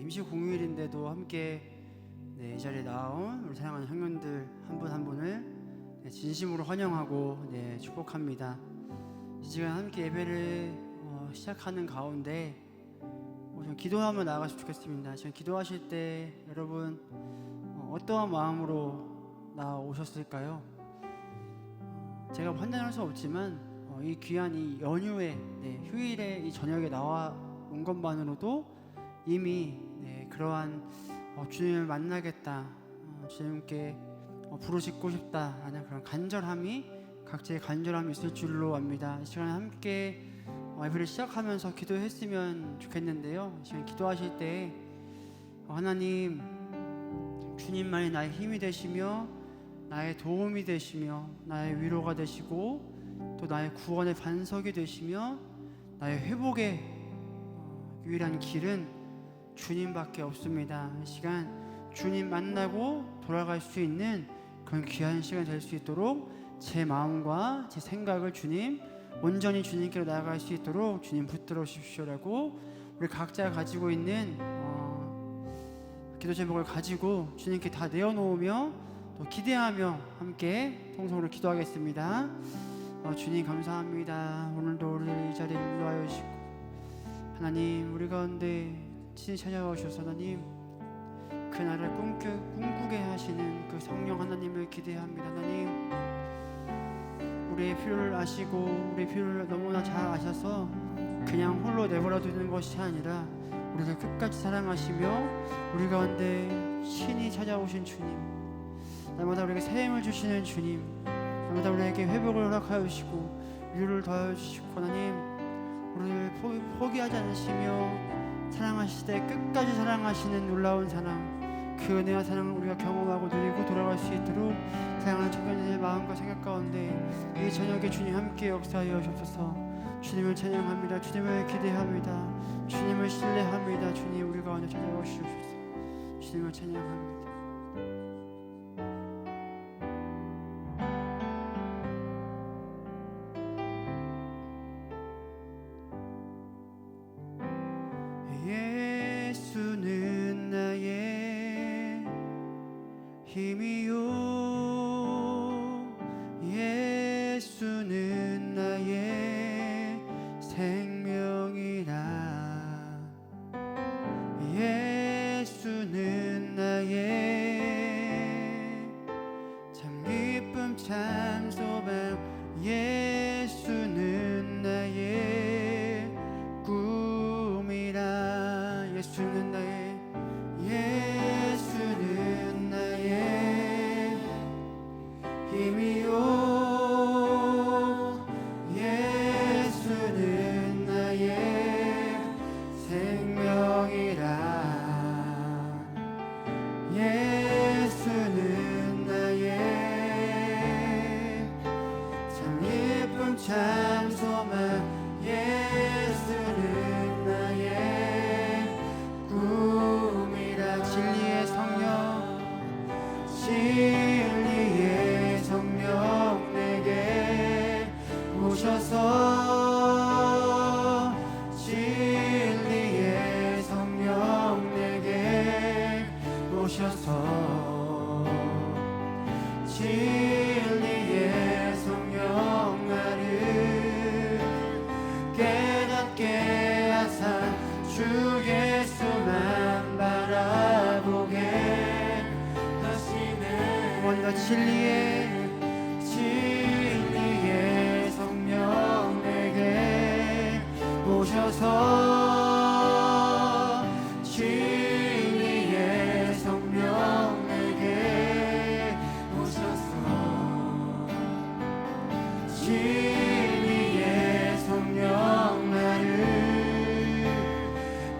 임시 공휴일인데도 함께 이 자리에 나온 우리 사랑하는 형님들 한 분 한 분을 진심으로 환영하고 축복합니다. 이 시간 함께 예배를 시작하는 가운데 좀 기도하며 나아갔으면 좋겠습니다. 지금 기도하실 때 여러분 어떠한 마음으로 나오셨을까요? 제가 판단할 수 없지만 이 귀한 이 연휴에 휴일에 이 저녁에 나와 온 것만으로도 이미 그러한 주님을 만나겠다, 주님께 부르짖고 싶다 하는 그런 간절함이, 각자의 간절함이 있을 줄로 압니다. 이 시간에 함께 예배를 시작하면서 기도했으면 좋겠는데요. 지금 기도하실 때 하나님, 주님만이 나의 힘이 되시며 나의 도움이 되시며 나의 위로가 되시고 또 나의 구원의 반석이 되시며 나의 회복의 유일한 길은 주님밖에 없습니다. 이 시간 주님 만나고 돌아갈 수 있는 그런 귀한 시간 될 수 있도록 제 마음과 제 생각을 주님, 온전히 주님께로 나아갈 수 있도록 주님 붙들어 주십시오라고 우리 각자 가지고 있는 기도 제목을 가지고 주님께 다 내어놓으며 또 기대하며 함께 통성으로 기도하겠습니다. 주님 감사합니다. 오늘도 우리를 이 자리에 인도하여 주시고 하나님, 우리 가운데 친히 찾아오셔서 하나님 그 나라를 꿈꾸게 하시는 그 성령 하나님을 기대합니다. 하나님, 우리의 필요를 아시고 우리의 필요를 너무나 잘 아셔서 그냥 홀로 내버려 두는 것이 아니라 우리를 끝까지 사랑하시며 우리 가운데 친히 찾아오신 주님, 날마다 우리에게 새 힘을 주시는 주님, 날마다 우리에게 회복을 허락하여 주시고 위로를 더하여 주시고 하나님, 우리를 포기하지 않으시며 사랑하실 때 끝까지 사랑하시는 놀라운 사랑, 그 은혜와 사랑을 우리가 경험하고 누리고 돌아갈 수 있도록 사랑하는 청년들의 마음과 생각 가운데 이 저녁에 주님 함께 역사하여 주옵소서. 주님을 찬양합니다. 주님을 기대합니다. 주님을 신뢰합니다. 주님 우리 가운데 찾아오시옵소서. 주님을 찬양합니다. 예수는 나의 힘이요, 예수는 나의 생명이라. 예수는 나의 참 기쁨 참 소망, 예수는 나의 꿈이라. 예수는 나의, 예수는 나의 힘이요, 예수는 나의 생명이라. 예수는 나의 참 예쁨 참 소망, 예수는 나의 꿈이라. 진리의 성령, 진리의 성령 내게 오셔서, 진리의 성령 내게 오셔서, 진리의 성령 나를 깨닫게 하사 주 예수만 바라보게 하시네. 원과 진리의 성령 내게 오셔서, 진리의 성령 내게 오셔서, 진리의 성령 나를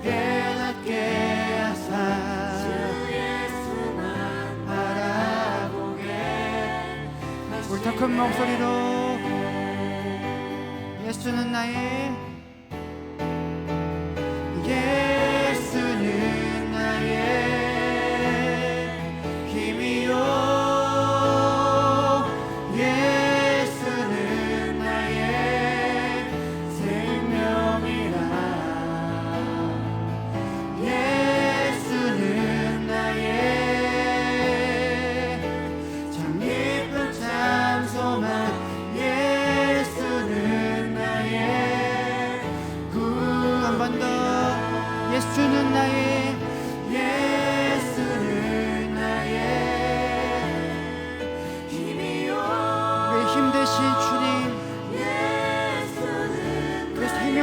깨닫게 하사 주 예수만 바라보게 하시네. 우리 더 큰 목소리로 예수는 나의, 예수는 나의 힘이요, 예수는 나의 생명이라. 예수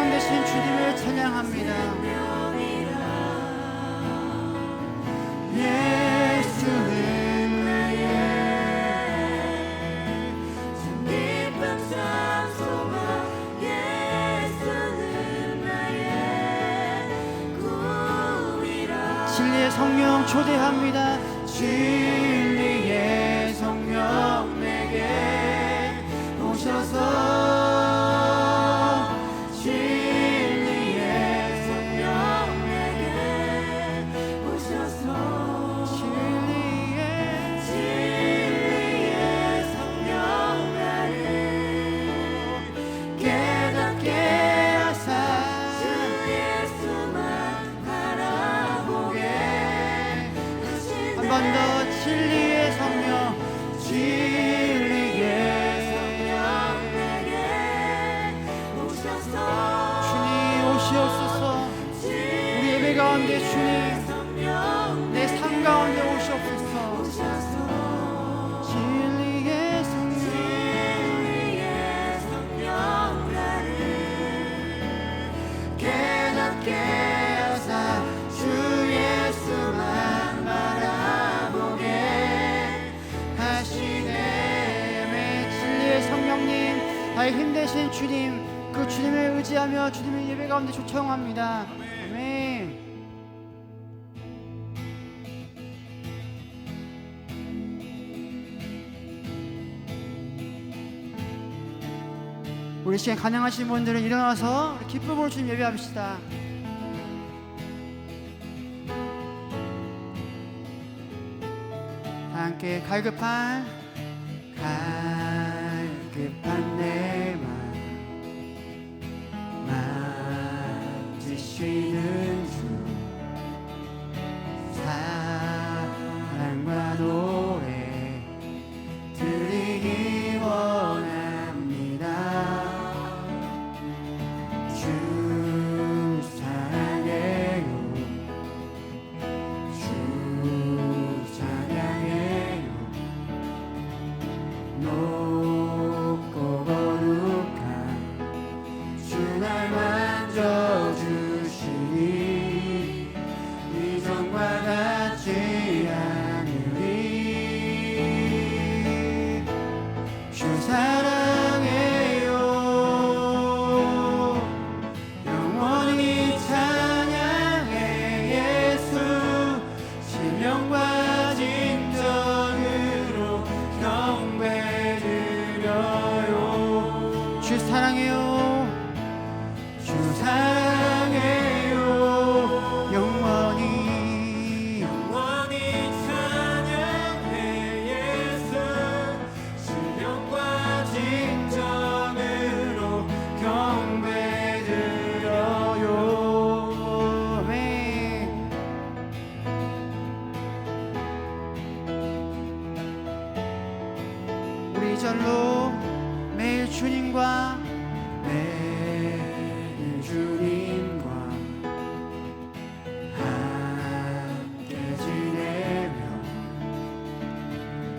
생명 되신 주님을 찬양합니다. 예수는 나의 참 깊은 장소와 예수는 나의 구이라. 진리의 성령 초대합니다. 진리의 성령 내게 오셔서 가운데 주님 내 삶 가운데 오시옵소서. 진리의 성령 나를 깨닫게 하사 주 예수만 바라보게 하시네. 진리의 성령님, 나의 힘 되신 주님, 그 주님을 의지하며 주님의 예배 가운데 초청합니다. 아멘. 우리 시간 가능하신 분들은 일어나서 기쁨으로 주님 예배합시다. 함께 갈급한 내 맘 만지시는 주 사랑과 노래 드리기 원합니다. 주 사랑해요, 주 찬양해요. 높고 거룩한 주 날 만져주시니 이전과 같지 않으리. 주 사랑해요, 영원히 찬양해. 예수 신령과 진정으로 경배드려요. 주 사랑해요, 주 사랑해요, 영원히 찬양해. 예수 신령과 진정으로 경배드려요. 아멘. 우리 이 절로 매일 주님과 함께 지내며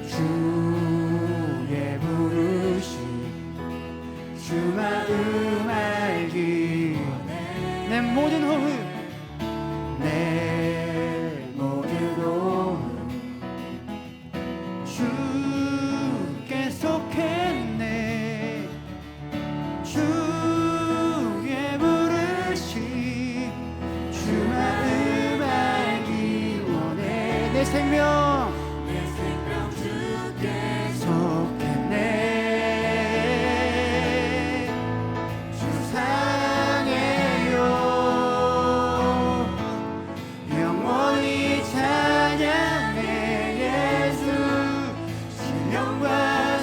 주의 부르심 주 마음 알기 원해. 내 모든 호흡 주께 속했네. 주의 부르심 주 마음 알기 원해. 내 생명 주께 속했네. 주 사랑해요, 영원히 찬양해. 예수 신령과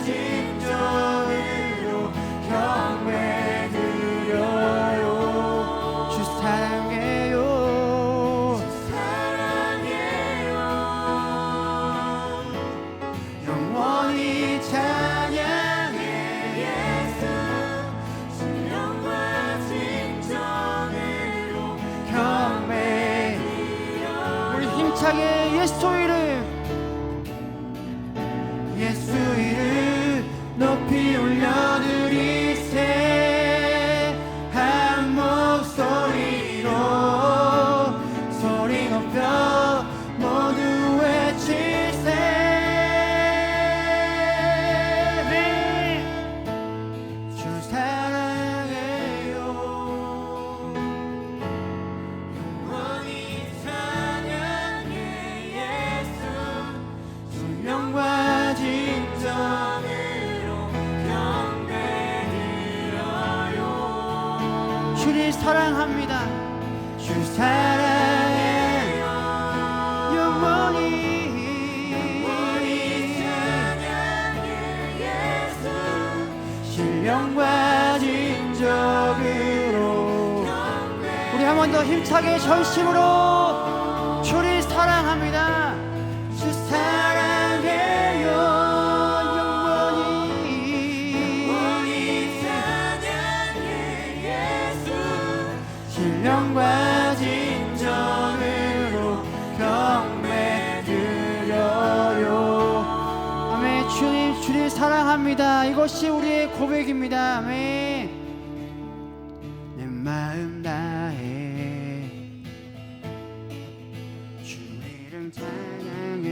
진정으로 경배드려요. 주 사랑해요, 영원히 찬양해. 예수 신령과 진정으로 경배드려요. 우리 힘차게 예수 이름, 예수 이름 높이 올려드리세. 한 몸 주를 사랑합니다. 주 사랑해 영원히 신령과 진정으로 우리 한 번 더 힘차게 전심으로 주를 사랑합니다. 주 사랑해요 영원히 신령과 진정으로 경배 드려요. 아멘. 주님 주를 사랑합니다. 이것이 우리의 고백입니다. 아멘. 내 마음 다해 주 이름 찬양해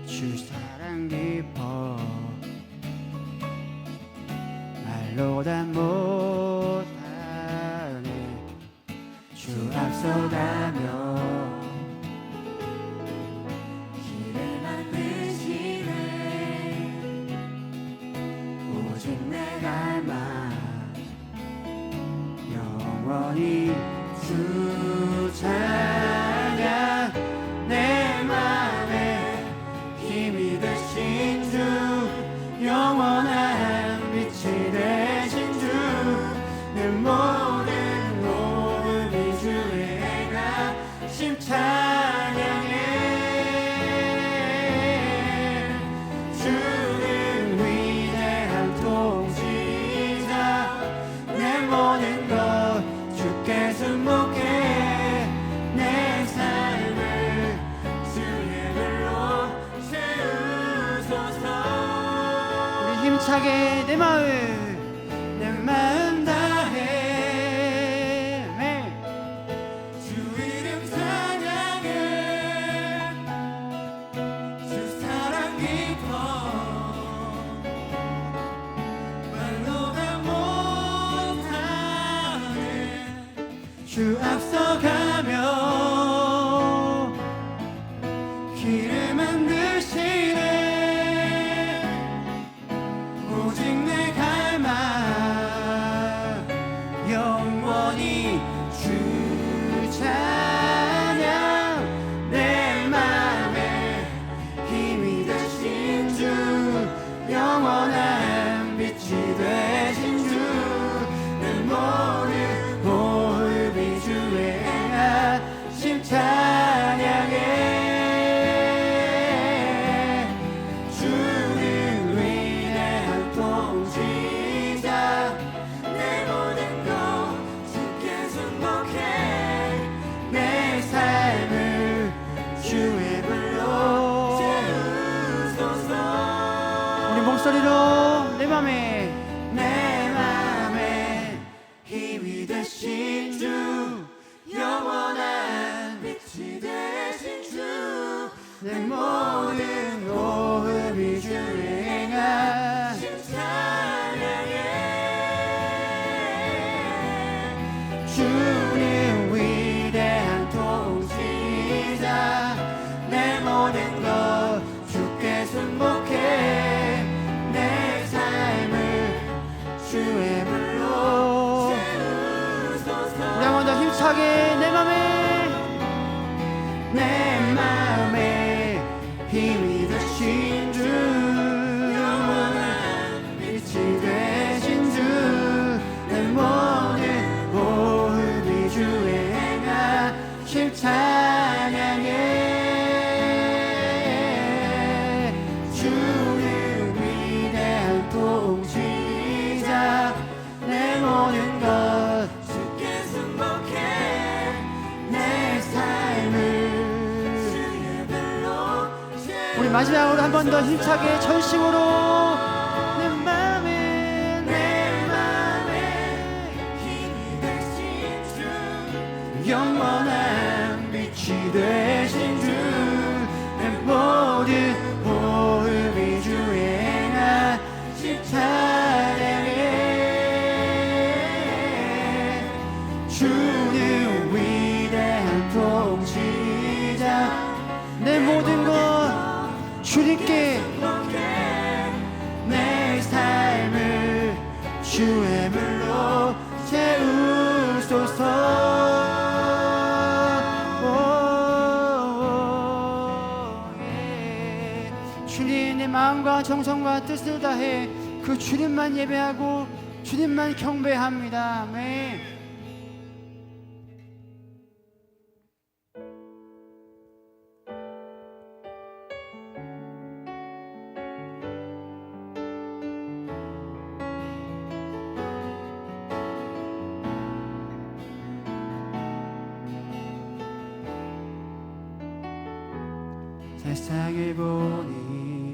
주 사랑 깊어 말로 다 못하네 주 앞서가며 길을 만드시네 오직 내 갈망 영원히 주 찬양 내 맘에 힘이 되신 주 영원한 빛이 되신 주 내 모든 호흡이 주의 가심 찬양해 주는 위대한 통치자 내 모든 것 주께 순복해 내 삶을 주의 별로 채우소서. 우리 힘차게 내 마음 다해 주 이름 찬양해 주 사랑 깊어 말로 다 못하네 주 앞서가며 길을 만드시네 오직 내 갈망 영원히 주 찬양 내 맘에 힘이 되신 주 영원한 빛이 되신 주 내 모든 호흡이 주의 하심 찬양해 주는 위대한 통치자 내 모든 것 주께 순복해 내 삶을 주의 불로 채우소서. 우리 목소리로 내 맘에 힘이 되신 주 영원한 빛이 되신 주 내 모든 호흡이 주의 행하심 찬양해 주는 위대한 통치자 내 모든 것 주께 순복해 내 삶을 주의 불로 채우소서. 우리 한 번 더 힘차게 내 맘에 힘이 되신 주 영원한 빛이 되신 주 내 모든 호흡이 주의 행하심 찬양해 주는 위대한 통치자 내 모든 것 주께 순복해 내 삶을 우리 마지막으로 한 번 더 힘차게 전심으로 내 맘에 힘이 되신 주 영원한 빛이 되신 주 내 모든 호흡이 주의 행하심 찬양해 주는 위대한 통치자 내 모든 것 주님께 내 삶을 주의 물로 채우소서. 주님, 내 마음과 정성과 뜻을 다해 그 주님만 예배하고 주님만 경배합니다. 아멘. 세상을 보니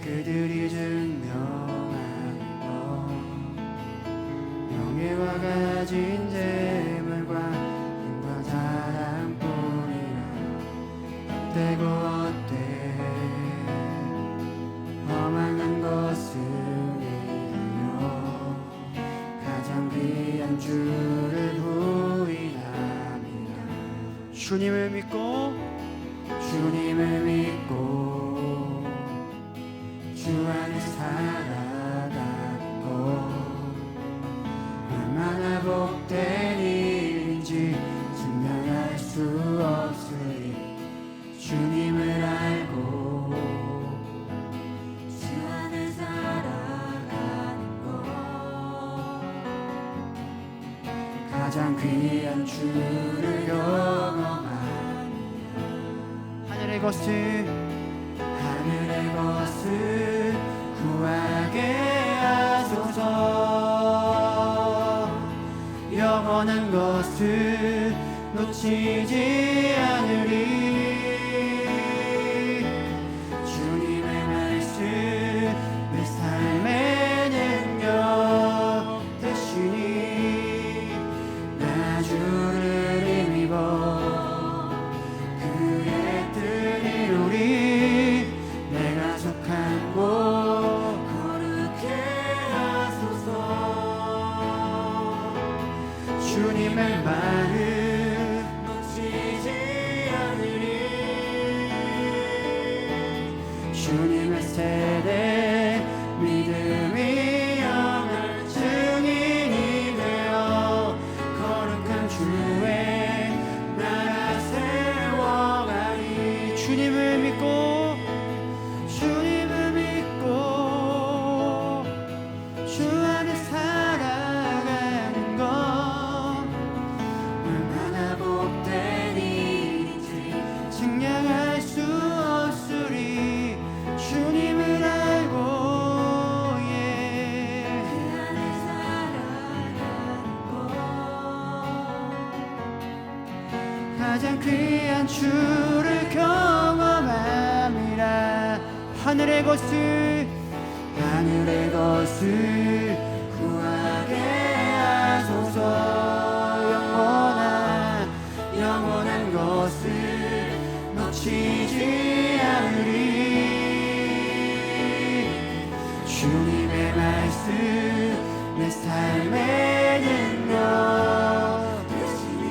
그들이 증명하는 것 명예와 가진 재물과 힘과 사랑뿐이라. 헛되고 헛돼 허망한 것을 위하여 가장 귀한 주를 부인합니다. 주님을 믿고 주 안에 살아가는 것 얼마나 복된 일인지 증명할 수 없으리. 주님을 알고 주 안에 살아가는 것 가장 귀한 주를 경험하니 하늘의 것을 구하게 하소서. 영원한 것을 놓치지 않으리. 주님의 말씀 내 삶의 능력 되시니 나 주를 힘입어 주님의 마음 놓치지 않으리. 주님의 세대 믿음이 영할 증인이 되어 거룩한 주의 나라 세워가리. 주님을 믿고 주 안에 살아가는 것 증량할 수 없으리. 주님을 알고 그 안에 살아가는 것 가장 귀한 주를 경험함이라. 하늘의 것을 구하게 하소서. 영원한 것을 놓치지 않으리. 주님의 말씀 내 삶의 능력 되시니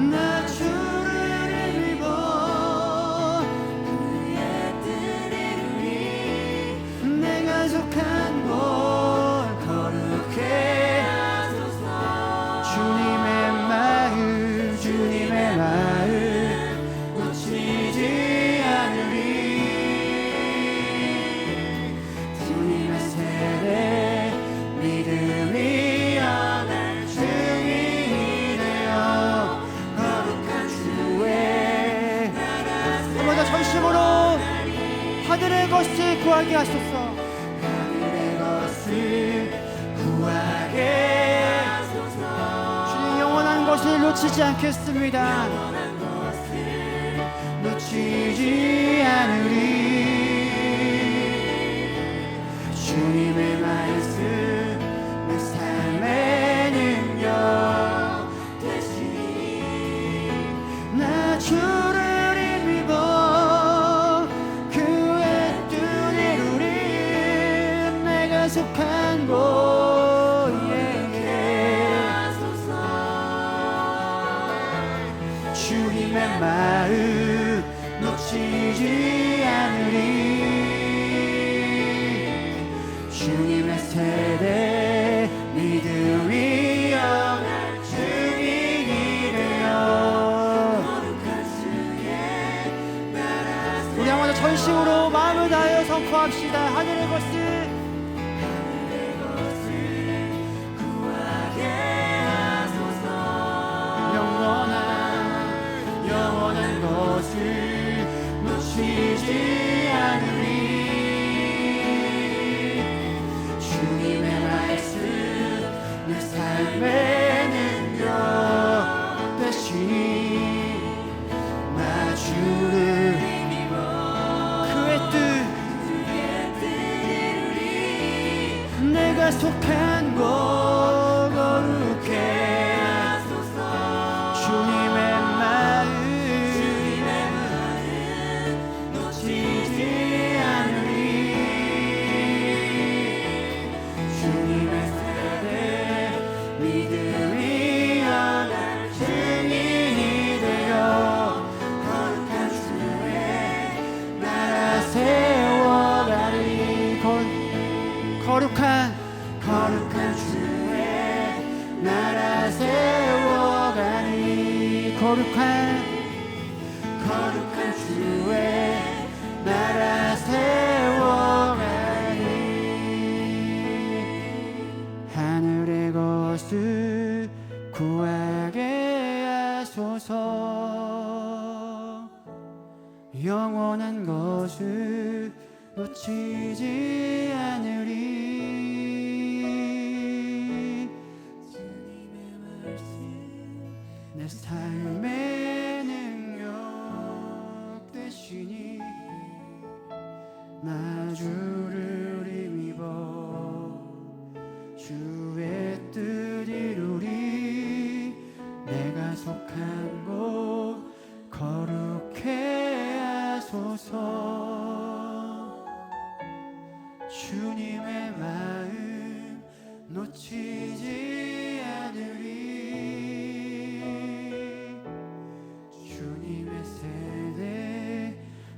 나 주를 힘입어 그의 뜻을 이루리. 내가 속한 곳 거룩해 하소서. 주님의 마음 놓치지 않으리. 주님의 세대 믿음이 영할 증인이 되어 거룩한 주의 나라 세워가리. 전심으로 하늘의 것을 구하게 하소서. 하늘의 것을 구하게 하소서. 주님 영원한 것을 놓치지 않겠습니다. 놓치지 않으리. 주님의 말씀 내 삶의 능력 되시니 나 주를 힘입어 그의 뜻 이루리. 내가 속한 곳에 주님의 마음 놓치지 않으리. 주님의 세대 믿음이 영할 주민이 되어 우리 한번 더 전심으로 마음을 다하여 선포합시다. 하늘의 것을 영원한 것을 놓치지 않으리. 주님의 말씀 내 삶의 능력 되시니 나 주를 그의 뜻 이루리. 내가 속한 곳 거룩해 하소서. 주님의 거룩한 주의 나라 세워가니. 거룩한 주의 나라 세워가니. 하늘의 것을 구하게 하소서. 영원한 것을 놓치지 않으리. 내 삶의 능력 되시니 나 주를 힘입어 주의 뜻 이루리. 내가 속한 곳 거룩해 하소서. 주님의 마음 놓치지 않으리. 주님의 세대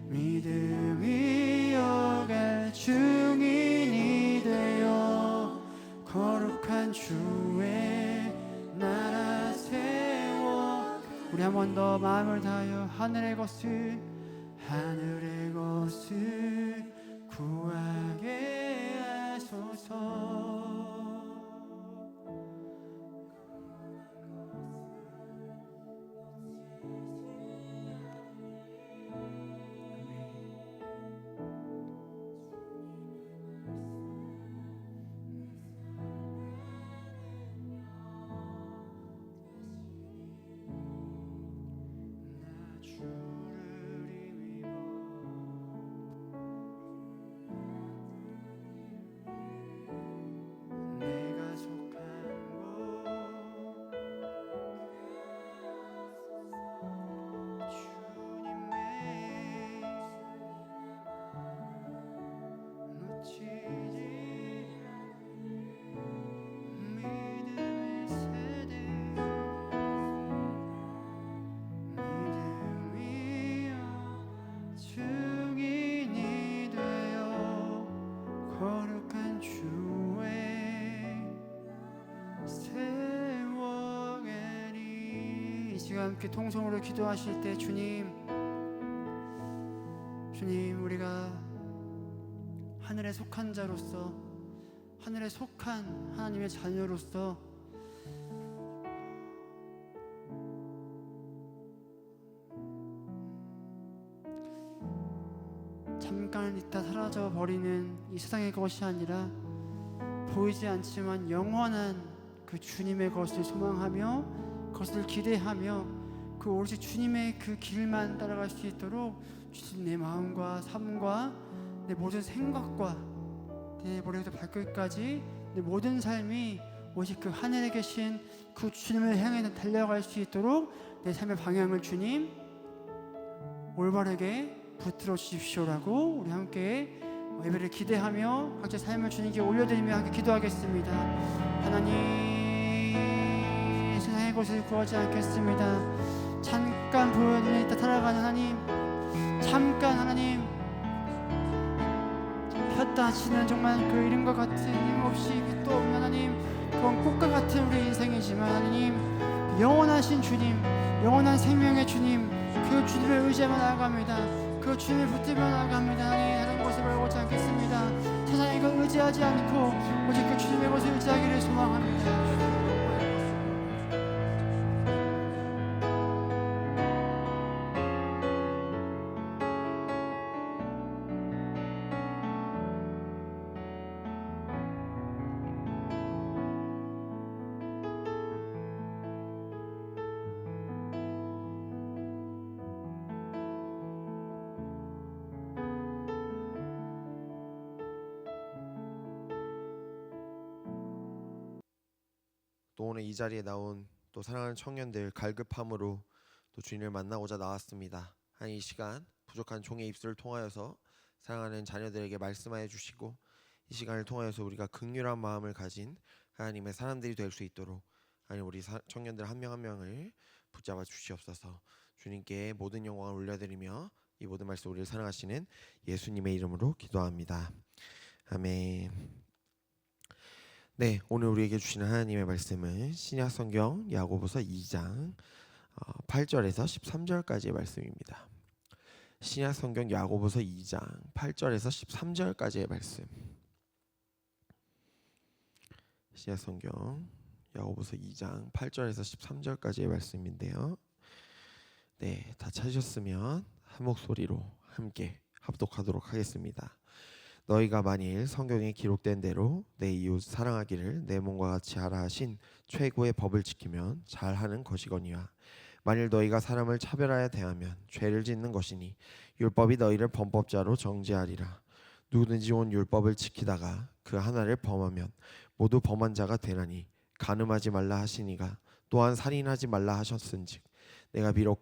믿음이 이어갈 증인이 되어 거룩한 주의 나라 세워. 우리 한 번 더 마음을 다하여 하늘의 것을 구하게 하소서. 함께 통성으로 기도하실 때 주님 우리가 하늘에 속한 자로서 하늘에 속한 하나님의 자녀로서 잠깐 있다 사라져 버리는 이 세상의 것이 아니라 보이지 않지만 영원한 그 주님의 것을 소망하며 그것을 기대하며 그 오로지 주님의 그 길만 따라갈 수 있도록 주님 내 마음과 삶과 내 모든 생각과 내 머리부터 발끝까지 내 모든 삶이 오직 그 하늘에 계신 그 주님을 향해 달려갈 수 있도록 내 삶의 방향을 주님 올바르게 붙들어 주십시오라고 우리 함께 예배를 기대하며 각자 삶을 주님께 올려드리며 함께 기도하겠습니다. 하나님 세상의 것을 구하지 않겠습니다. 잠깐 보여 눈에 있다 살아가는 하나님, 잠깐 하나님 폈다 하치는 정말 그 이름과 같은 힘없이 빛도 없는 하나님, 그건 꽃과 같은 우리 인생이지만 하나님, 영원하신 주님, 영원한 생명의 주님, 그 주님을 의지하며 나아갑니다. 그 주님을 붙들며 나아갑니다. 하나님, 다른 것을 바라보지 않겠습니다. 세상에 그 의지하지 않고 오직 그 주님의 것을 의지하기를 소망합니다. 또 오늘 이 자리에 나온 또 사랑하는 청년들 갈급함으로 또 주님을 만나고자 나왔습니다. 한 이 시간 부족한 종의 입술을 통하여서 사랑하는 자녀들에게 말씀하여 주시고, 이 시간을 통하여서 우리가 긍휼한 마음을 가진 하나님의 사람들이 될 수 있도록 하나님, 우리 청년들 한 명 한 명을 붙잡아 주시옵소서. 주님께 모든 영광을 올려드리며 이 모든 말씀 우리를 사랑하시는 예수님의 이름으로 기도합니다. 아멘. 네, 오늘 우리에게 주시는 하나님의 말씀은 신약 성경 야고보서 2장 8절에서 13절까지의 말씀입니다. 신약 성경 야고보서 2장 8절에서 13절까지의 말씀. 신약 성경 야고보서 2장 8절에서 13절까지의 말씀인데요. 네, 다 찾으셨으면 한 목소리로 함께 합독하도록 하겠습니다. 너희가 만일 성경에 기록된 대로 내 이웃 사랑하기를 내 몸과 같이 하라 하신 최고의 법을 지키면 잘하는 것이거니와, 만일 너희가 사람을 차별하여 대하면 죄를 짓는 것이니 율법이 너희를 범법자로 정죄하리라. 누구든지 온 율법을 지키다가 그 하나를 범하면 모두 범한 자가 되나니, 간음하지 말라 하시니가 또한 살인하지 말라 하셨은즉, 내가 비록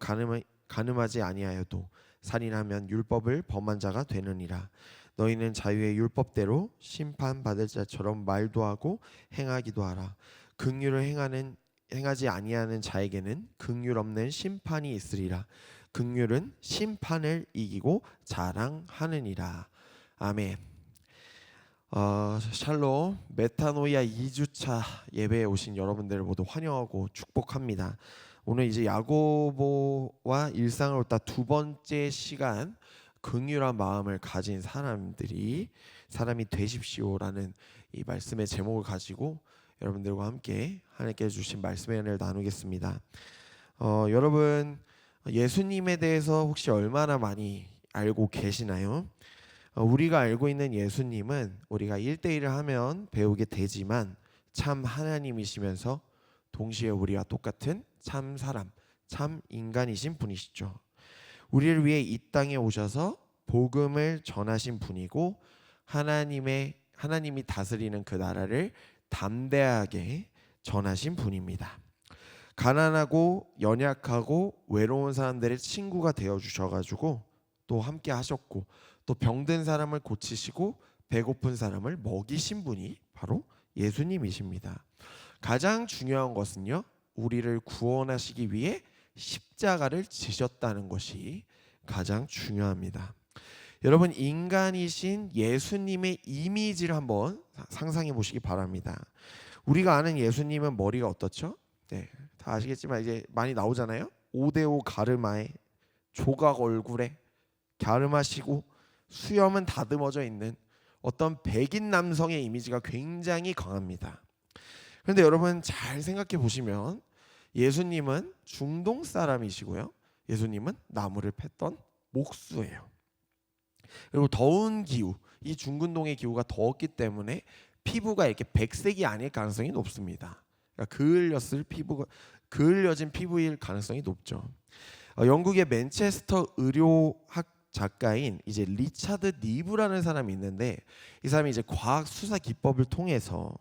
간음하지 아니하여도 살인하면 율법을 범한 자가 되느니라. 너희는 자유의 율법대로 심판받을 자처럼 말도 하고 행하기도 하라. 긍휼을 행하지 아니하는 자에게는 긍휼 없는 심판이 있으리라. 긍휼은 심판을 이기고 자랑하느니라. 아멘. 샬롬 메타노이아 2주차 예배에 오신 여러분들을 모두 환영하고 축복합니다. 오늘 이제 야고보와 일상을 որդ다 두 번째 시간, 긍휼한 마음을 가진 사람이 되십시오라는 이 말씀의 제목을 가지고 여러분들과 함께 하나님께 주신 말씀의 은혜를 나누겠습니다. 여러분, 예수님에 대해서 혹시 얼마나 많이 알고 계시나요? 우리가 알고 있는 예수님은 우리가 1대1을 하면 배우게 되지만 참 하나님이시면서 동시에 우리와 똑같은 참 사람, 참 인간이신 분이시죠. 우리를 위해 이 땅에 오셔서 복음을 전하신 분이고, 하나님이 다스리는 그 나라를 담대하게 전하신 분입니다. 가난하고 연약하고 외로운 사람들의 친구가 되어 주셔가지고 또 함께 하셨고, 또 병든 사람을 고치시고 배고픈 사람을 먹이신 분이 바로 예수님이십니다. 가장 중요한 것은요, 우리를 구원하시기 위해 십자가를 지셨다는 것이 가장 중요합니다. 여러분, 인간이신 예수님의 이미지를 한번 상상해 보시기 바랍니다. 우리가 아는 예수님은 머리가 어떻죠? 네, 다 아시겠지만 이제 많이 나오잖아요. 5대5 가르마에 조각 얼굴에 갸름하시고 수염은 다듬어져 있는 어떤 백인 남성의 이미지가 굉장히 강합니다. 그런데 여러분 잘 생각해 보시면 예수님은 중동 사람이시고요, 예수님은 나무를 팼던 목수예요. 그리고 더운 기후, 이 중근동의 기후가 더웠기 때문에 피부가 이렇게 백색이 아닐 가능성이 높습니다. 그러니까 그을려진 피부일 가능성이 높죠. 영국의 맨체스터 의료학 작가인 이제 리차드 니브라는 사람이 있는데, 이 사람이 이제 과학 수사 기법을 통해서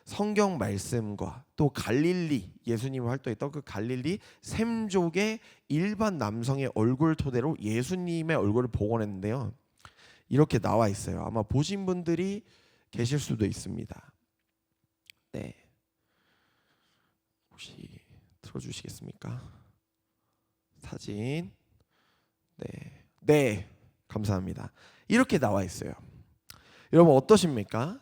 성경 말씀과 또 갈릴리, 예수님이 활동했던 그 갈릴리 샘족의 일반 남성의 얼굴 토대로 예수님의 얼굴을 복원했는데요. 이렇게 나와 있어요. 아마 보신 분들이 계실 수도 있습니다. 네, 혹시 틀어주시겠습니까? 사진. 네, 감사합니다. 이렇게 나와 있어요. 여러분 어떠십니까?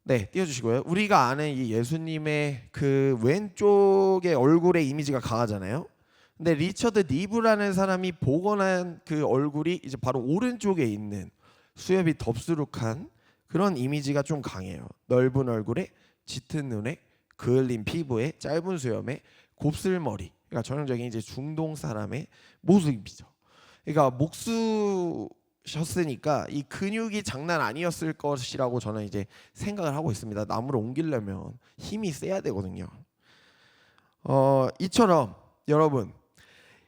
네, 띄워주시고요. 우리가 아는 이 예수님의 그 왼쪽의 얼굴의 이미지가 강하잖아요. 근데 리처드 니브라는 사람이 복원한 그 얼굴이 이제 바로 오른쪽에 있는 수염이 덥수룩한 그런 이미지가 좀 강해요. 넓은 얼굴에 짙은 눈에 그을린 피부에 짧은 수염에 곱슬머리. 그러니까 전형적인 이제 중동 사람의 모습이죠. 그러니까 목수셨으니까 이 근육이 장난 아니었을 것이라고 저는 이제 생각을 하고 있습니다. 나무를 옮기려면 힘이 세야 되거든요. 이처럼 여러분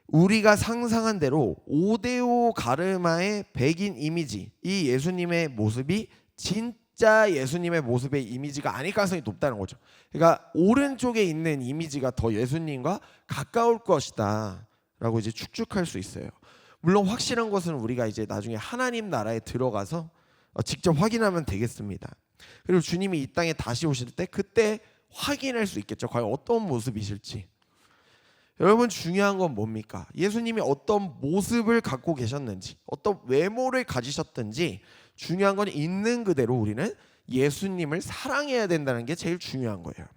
우리가 상상한 대로 5대5 가르마의 백인 이미지, 이 예수님의 모습이 진짜 예수님의 모습의 이미지가 아닐 가능성이 높다는 거죠. 그러니까 오른쪽에 있는 이미지가 더 예수님과 가까울 것이다 라고 이제 추측할 수 있어요. 물론 확실한 것은 우리가 이제 나중에 하나님 나라에 들어가서 직접 확인하면 되겠습니다. 그리고 주님이 이 땅에 다시 오실 때 그때 확인할 수 있겠죠. 과연 어떤 모습이실지. 여러분 중요한 건 뭡니까? 예수님이 어떤 모습을 갖고 계셨는지, 어떤 외모를 가지셨든지 중요한 건 있는 그대로 우리는 예수님을 사랑해야 된다는 게 제일 중요한 거예요.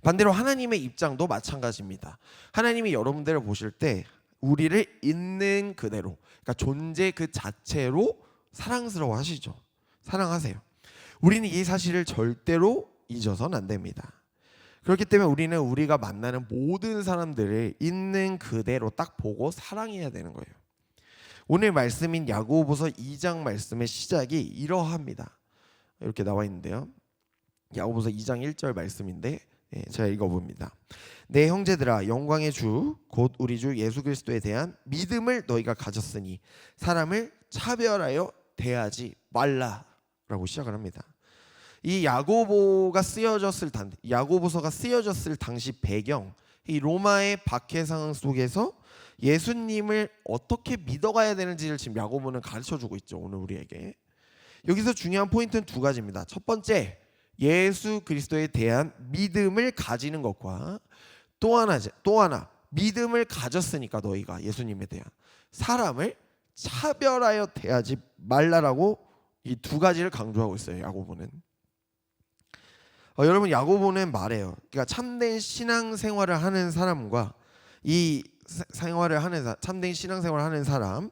반대로 하나님의 입장도 마찬가지입니다. 하나님이 여러분들을 보실 때 우리를 있는 그대로, 그러니까 존재 그 자체로 사랑스러워 하시죠. 사랑하세요. 우리는 이 사실을 절대로 잊어서는 안 됩니다. 그렇기 때문에 우리는 우리가 만나는 모든 사람들을 있는 그대로 딱 보고 사랑해야 되는 거예요. 오늘 말씀인 야고보서 2장 말씀의 시작이 이러합니다. 이렇게 나와 있는데요. 야고보서 2장 1절 말씀인데 제가 읽어봅니다. 내 형제들아 영광의 주 곧 우리 주 예수 그리스도에 대한 믿음을 너희가 가졌으니 사람을 차별하여 대하지 말라라고 시작을 합니다. 이 야고보서가 쓰여졌을 당시 배경, 이 로마의 박해 상황 속에서 예수님을 어떻게 믿어가야 되는지를 지금 야고보는 가르쳐주고 있죠. 오늘 우리에게. 여기서 중요한 포인트는 두 가지입니다. 첫 번째, 예수 그리스도에 대한 믿음을 가지는 것과 또 하나 믿음을 가졌으니까 너희가 예수님에 대한 사람을 차별하여 대하지 말라라고 이 두 가지를 강조하고 있어요. 야고보는. 여러분 야고보는 말해요. 그러니까 참된 신앙생활을 하는 사람과 이 참된 신앙생활을 하는 사람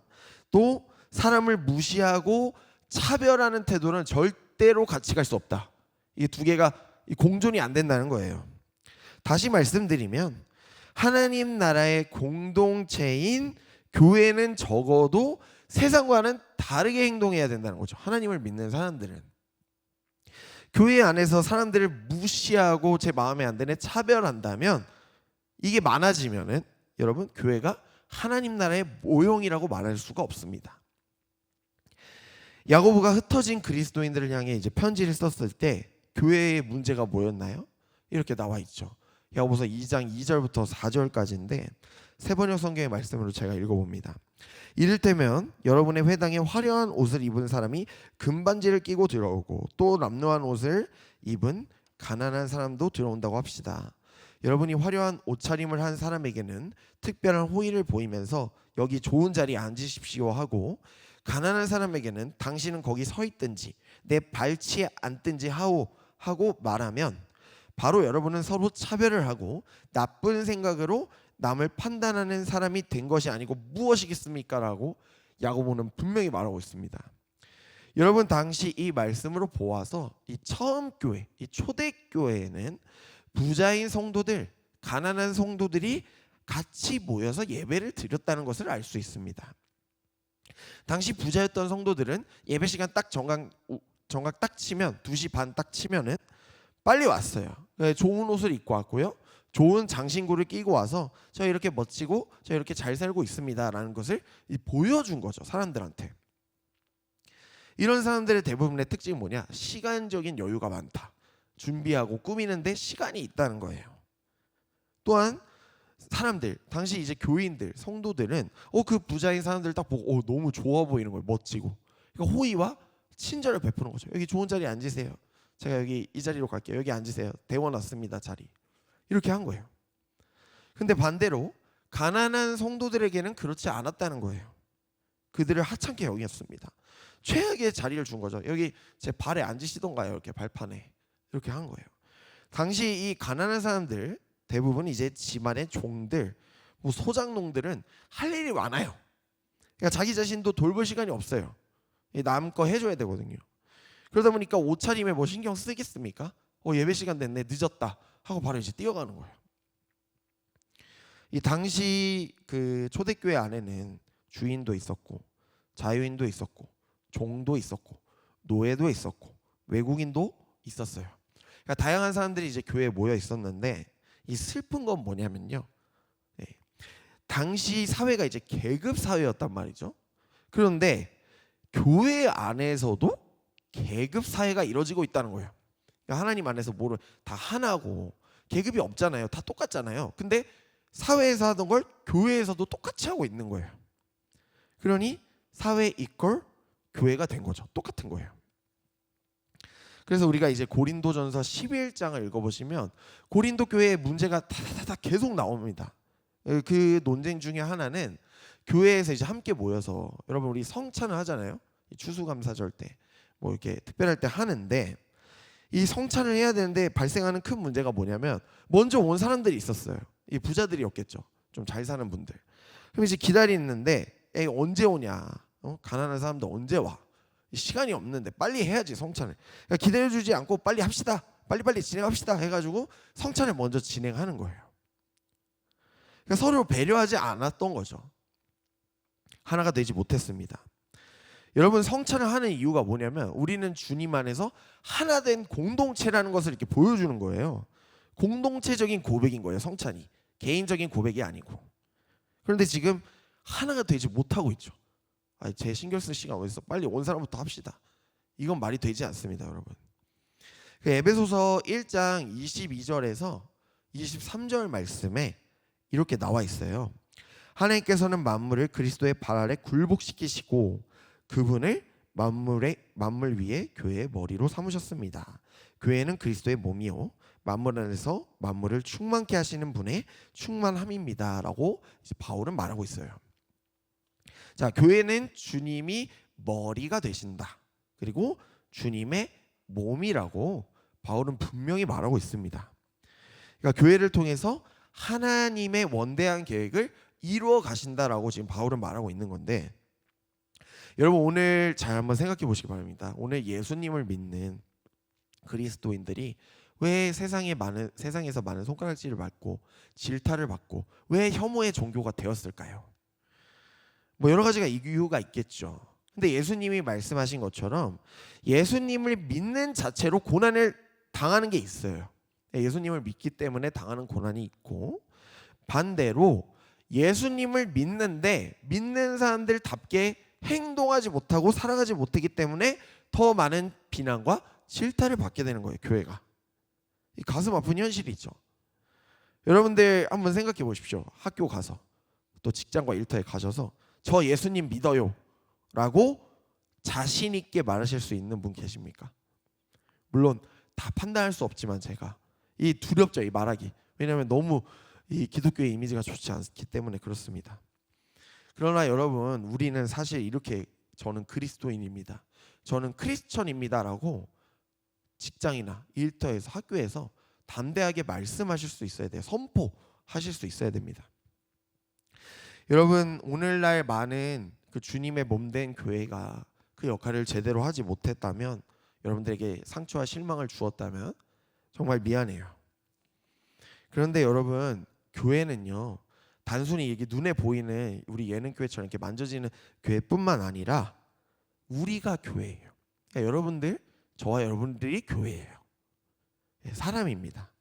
또 사람을 무시하고 차별하는 태도는 절대로 같이 갈 수 없다. 이 두 개가 공존이 안 된다는 거예요. 다시 말씀드리면 하나님 나라의 공동체인 교회는 적어도 세상과는 다르게 행동해야 된다는 거죠. 하나님을 믿는 사람들은. 교회 안에서 사람들을 무시하고 제 마음에 안 드네 차별한다면 이게 많아지면은 여러분 교회가 하나님 나라의 모형이라고 말할 수가 없습니다. 야고보가 흩어진 그리스도인들을 향해 이제 편지를 썼을 때 교회의 문제가 뭐였나요? 이렇게 나와 있죠. 야고보서 2장 2절부터 4절까지인데 세번역 성경의 말씀으로 제가 읽어봅니다. 이를테면 여러분의 회당에 화려한 옷을 입은 사람이 금반지를 끼고 들어오고 또 남루한 옷을 입은 가난한 사람도 들어온다고 합시다. 여러분이 화려한 옷차림을 한 사람에게는 특별한 호의를 보이면서 여기 좋은 자리에 앉으십시오 하고 가난한 사람에게는 당신은 거기 서 있든지 내 발치에 앉든지 하고 말하면 바로 여러분은 서로 차별을 하고 나쁜 생각으로 남을 판단하는 사람이 된 것이 아니고 무엇이겠습니까? 라고 야고보는 분명히 말하고 있습니다. 여러분 당시 이 말씀으로 보아서 이 처음 교회, 이 초대교회에는 부자인 성도들, 가난한 성도들이 같이 모여서 예배를 드렸다는 것을 알 수 있습니다. 당시 부자였던 성도들은 예배 시간 딱 정각 딱 치면 2시 반 딱 치면은 빨리 왔어요. 좋은 옷을 입고 왔고요. 좋은 장신구를 끼고 와서 저 이렇게 멋지고 저 이렇게 잘 살고 있습니다라는 것을 보여준 거죠. 사람들한테. 이런 사람들의 대부분의 특징이 뭐냐? 시간적인 여유가 많다. 준비하고 꾸미는데 시간이 있다는 거예요. 또한 사람들, 당시 이제 교인들, 성도들은 그 부자인 사람들 딱 보고 너무 좋아 보이는 거예요. 멋지고. 그러니까 호의와 친절을 베푸는 거죠. 여기 좋은 자리에 앉으세요. 제가 여기 이 자리로 갈게요. 여기 앉으세요. 데워놨습니다. 자리. 이렇게 한 거예요. 근데 반대로 가난한 성도들에게는 그렇지 않았다는 거예요. 그들을 하찮게 여겼습니다. 최악의 자리를 준 거죠. 여기 제 발에 앉으시던가요? 이렇게 발판에 이렇게 한 거예요. 당시 이 가난한 사람들 대부분 이제 집안의 종들, 뭐 소장농들은 할 일이 많아요. 그러니까 자기 자신도 돌볼 시간이 없어요. 남 거 해줘야 되거든요. 그러다 보니까 옷차림에 뭐 신경 쓰겠습니까? 예배 시간 됐네, 늦었다 하고 바로 이제 뛰어가는 거예요. 이 당시 그 초대교회 안에는 주인도 있었고 자유인도 있었고 종도 있었고 노예도 있었고 외국인도 있었어요. 그러니까 다양한 사람들이 이제 교회에 모여 있었는데 이 슬픈 건 뭐냐면요. 당시 사회가 이제 계급 사회였단 말이죠. 그런데 교회 안에서도 계급 사회가 이루어지고 있다는 거예요. 그러니까 하나님 안에서 뭐를 다 하나고 계급이 없잖아요. 다 똑같잖아요. 근데 사회에서 하던 걸 교회에서도 똑같이 하고 있는 거예요. 그러니 사회 이퀄 교회가 된 거죠. 똑같은 거예요. 그래서 우리가 이제 고린도전서 11장을 읽어보시면 고린도 교회의 문제가 다 계속 나옵니다. 그 논쟁 중에 하나는 교회에서 이제 함께 모여서 여러분 우리 성찬을 하잖아요. 추수감사절 때 뭐 이렇게 특별할 때 하는데 이 성찬을 해야 되는데 발생하는 큰 문제가 뭐냐면 먼저 온 사람들이 있었어요. 이 부자들이었겠죠. 좀 잘 사는 분들. 그럼 이제 기다리는데 언제 오냐? 가난한 사람들 언제 와? 시간이 없는데 빨리 해야지 성찬을. 그러니까 기다려주지 않고 빨리 합시다. 빨리빨리 진행합시다 해가지고 성찬을 먼저 진행하는 거예요. 그러니까 서로 배려하지 않았던 거죠. 하나가 되지 못했습니다. 여러분 성찬을 하는 이유가 뭐냐면 우리는 주님 안에서 하나 된 공동체라는 것을 이렇게 보여주는 거예요. 공동체적인 고백인 거예요. 성찬이 개인적인 고백이 아니고. 그런데 지금 하나가 되지 못하고 있죠. 제 신경 쓸 시간 어딨어? 빨리 온 사람부터 합시다. 이건 말이 되지 않습니다, 여러분. 에베소서 1장 22절에서 23절 말씀에 이렇게 나와 있어요. 하나님께서는 만물을 그리스도의 발 아래 굴복시키시고 그분을 만물 위에 교회의 머리로 삼으셨습니다. 교회는 그리스도의 몸이요 만물 안에서 만물을 충만케 하시는 분의 충만함입니다라고 이제 바울은 말하고 있어요. 자, 교회는 주님이 머리가 되신다. 그리고 주님의 몸이라고 바울은 분명히 말하고 있습니다. 그러니까 교회를 통해서 하나님의 원대한 계획을 이루어 가신다라고 지금 바울은 말하고 있는 건데 여러분 오늘 잘 한번 생각해 보시기 바랍니다. 오늘 예수님을 믿는 그리스도인들이 왜 세상에서 많은 손가락질을 받고 질타를 받고 왜 혐오의 종교가 되었을까요? 뭐 여러 가지가 이유가 있겠죠. 근데 예수님이 말씀하신 것처럼 예수님을 믿는 자체로 고난을 당하는 게 있어요. 예수님을 믿기 때문에 당하는 고난이 있고 반대로 예수님을 믿는데 믿는 사람들답게 행동하지 못하고 살아가지 못하기 때문에 더 많은 비난과 질타를 받게 되는 거예요. 교회가. 이 가슴 아픈 현실이죠. 여러분들 한번 생각해 보십시오. 학교 가서 또 직장과 일터에 가셔서 저 예수님 믿어요 라고 자신 있게 말하실 수 있는 분 계십니까? 물론 다 판단할 수 없지만 제가 이 두렵죠. 이 말하기. 왜냐하면 너무 이 기독교의 이미지가 좋지 않기 때문에 그렇습니다. 그러나 여러분 우리는 사실 이렇게 저는 그리스도인입니다. 저는 크리스천입니다라고 직장이나 일터에서 학교에서 담대하게 말씀하실 수 있어야 돼요. 선포하실 수 있어야 됩니다. 여러분 오늘날 많은 그 주님의 몸된 교회가 그 역할을 제대로 하지 못했다면 여러분들에게 상처와 실망을 주었다면 정말 미안해요. 그런데 여러분 교회는요 단순히 이게 눈에 보이는 우리 예능교회처럼 이렇게 만져지는 교회뿐만 아니라 우리가 교회예요. 그러니까 여러분들, 저와 여러분들이 교회예요. 사람입니다.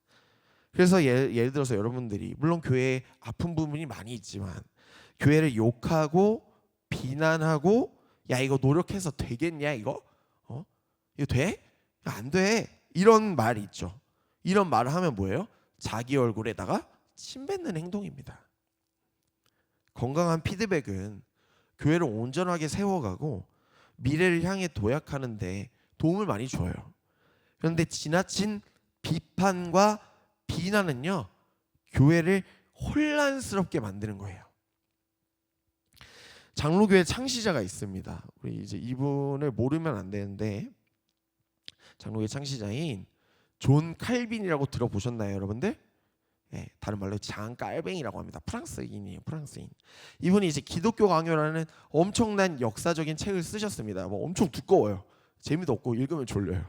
그래서 예를 들어서 여러분들이 물론 교회에 아픈 부분이 많이 있지만 교회를 욕하고 비난하고 야 이거 노력해서 되겠냐 이거? 이거 돼? 안 돼. 이런 말이 있죠. 이런 말을 하면 뭐예요? 자기 얼굴에다가 침 뱉는 행동입니다. 건강한 피드백은 교회를 온전하게 세워가고 미래를 향해 도약하는 데 도움을 많이 줘요. 그런데 지나친 비판과 비난은요 교회를 혼란스럽게 만드는 거예요. 장로교회 창시자가 있습니다. 우리 이제 이분을 모르면 안 되는데 장로교회 창시자인 존 칼빈이라고 들어보셨나요, 여러분들? 예, 다른 말로 장 깔뱅이라고 합니다. 프랑스인이에요, 프랑스인. 이분이 이제 기독교 강요라는 엄청난 역사적인 책을 쓰셨습니다. 뭐 엄청 두꺼워요. 재미도 없고 읽으면 졸려요.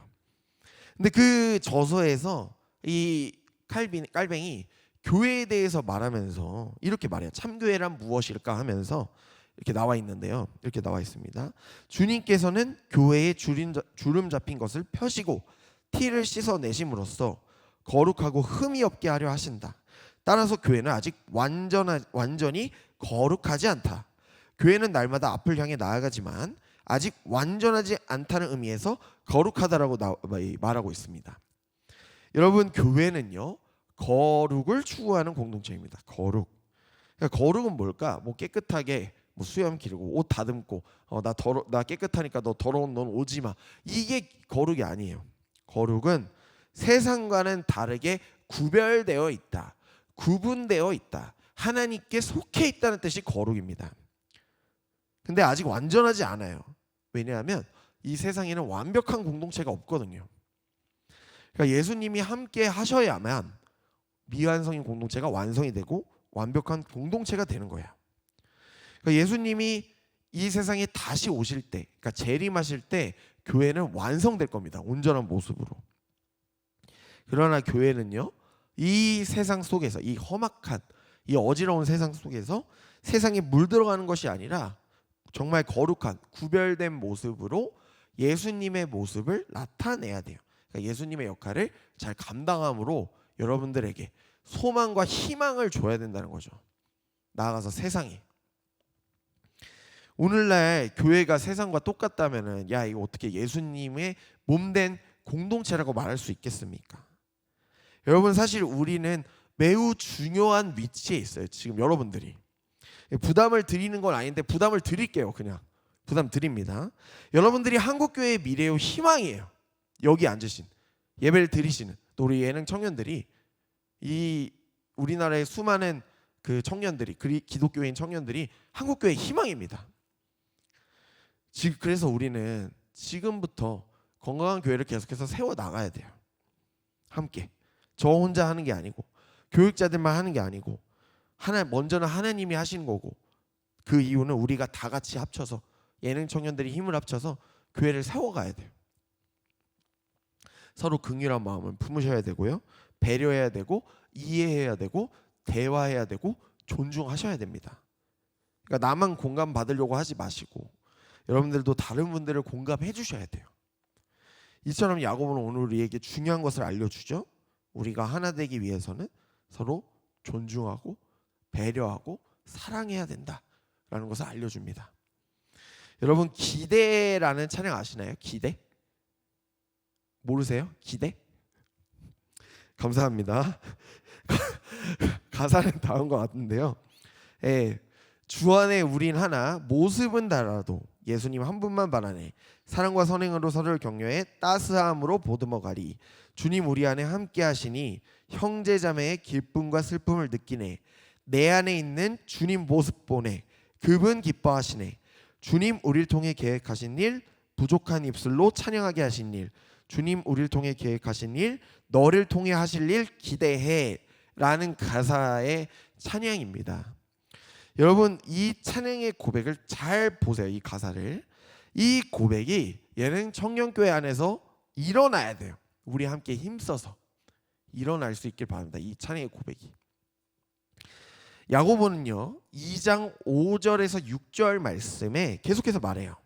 근데 그 저서에서 이 깔뱅이 교회에 대해서 말하면서 이렇게 말해요. 참교회란 무엇일까 하면서 이렇게 나와 있는데요. 이렇게 나와 있습니다. 주님께서는 교회에 주름 잡힌 것을 펴시고 티를 씻어내심으로써 거룩하고 흠이 없게 하려 하신다. 따라서 교회는 아직 완전히 거룩하지 않다. 교회는 날마다 앞을 향해 나아가지만 아직 완전하지 않다는 의미에서 거룩하다라고 말하고 있습니다. 여러분, 교회는요 거룩을 추구하는 공동체입니다. 거룩. 그러니까 거룩은 뭘까? 뭐 깨끗하게 뭐 수염 기르고 옷 다듬고 나 깨끗하니까 너 더러운 넌 오지 마. 이게 거룩이 아니에요. 거룩은 세상과는 다르게 구별되어 있다. 구분되어 있다. 하나님께 속해 있다는 뜻이 거룩입니다. 근데 아직 완전하지 않아요. 왜냐하면 이 세상에는 완벽한 공동체가 없거든요. 그러니까 예수님이 함께 하셔야만 미완성인 공동체가 완성이 되고 완벽한 공동체가 되는 거야. 그러니까 예수님이 이 세상에 다시 오실 때, 그러니까 재림하실 때 교회는 완성될 겁니다. 온전한 모습으로. 그러나 교회는요, 이 세상 속에서, 이 험악한, 이 어지러운 세상 속에서 세상에 물들어가는 것이 아니라 정말 거룩한 구별된 모습으로 예수님의 모습을 나타내야 돼요. 그러니까 예수님의 역할을 잘 감당함으로 여러분들에게 소망과 희망을 줘야 된다는 거죠. 나아가서 세상에. 오늘날 교회가 세상과 똑같다면은 야, 이거 어떻게 예수님의 몸된 공동체라고 말할 수 있겠습니까? 여러분, 사실 우리는 매우 중요한 위치에 있어요. 지금 여러분들이 부담을 드리는 건 아닌데 부담을 드릴게요. 그냥 부담 드립니다. 여러분들이 한국교회의 미래요 희망이에요. 여기 앉으신 예배를 드리시는 또 우리 예능 청년들이 이 우리나라의 수많은 그 청년들이 기독교인 청년들이 한국교회의 희망입니다. 그래서 우리는 지금부터 건강한 교회를 계속해서 세워 나가야 돼요. 함께. 저 혼자 하는 게 아니고 교육자들만 하는 게 아니고 먼저는 하나님이 하시는 거고 그 이유는 우리가 다 같이 합쳐서 예능 청년들이 힘을 합쳐서 교회를 세워가야 돼요. 서로 긍휼한 마음을 품으셔야 되고요. 배려해야 되고 이해해야 되고 대화해야 되고 존중하셔야 됩니다. 그러니까 나만 공감 받으려고 하지 마시고 여러분들도 다른 분들을 공감해 주셔야 돼요. 이처럼 야고보는 오늘 우리에게 중요한 것을 알려주죠. 우리가 하나 되기 위해서는 서로 존중하고 배려하고 사랑해야 된다라는 것을 알려줍니다. 여러분, 기대라는 찬양 아시나요? 기대? 모르세요? 기대? 감사합니다. 가사는 다른 것 같은데요. 주 안에 우린 하나, 모습은 달라도 예수님 한 분만 바라네. 사랑과 선행으로 서로를 격려해 따스함으로 보듬어가리. 주님 우리 안에 함께 하시니 형제자매의 기쁨과 슬픔을 느끼네. 내 안에 있는 주님 모습 보네. 그분 기뻐하시네. 주님 우리를 통해 계획하신 일, 부족한 입술로 찬양하게 하신 일, 주님 우리를 통해 계획하신 일, 너를 통해 하실 일 기대해 라는 가사의 찬양입니다. 여러분, 이 찬양의 고백을 잘 보세요. 이 가사를. 이 고백이 예능 청년교회 안에서 일어나야 돼요. 우리 함께 힘써서 일어날 수 있길 바랍니다. 이 찬양의 고백이. 야고보는요 2장 5절에서 6절 말씀에 계속해서 말해요.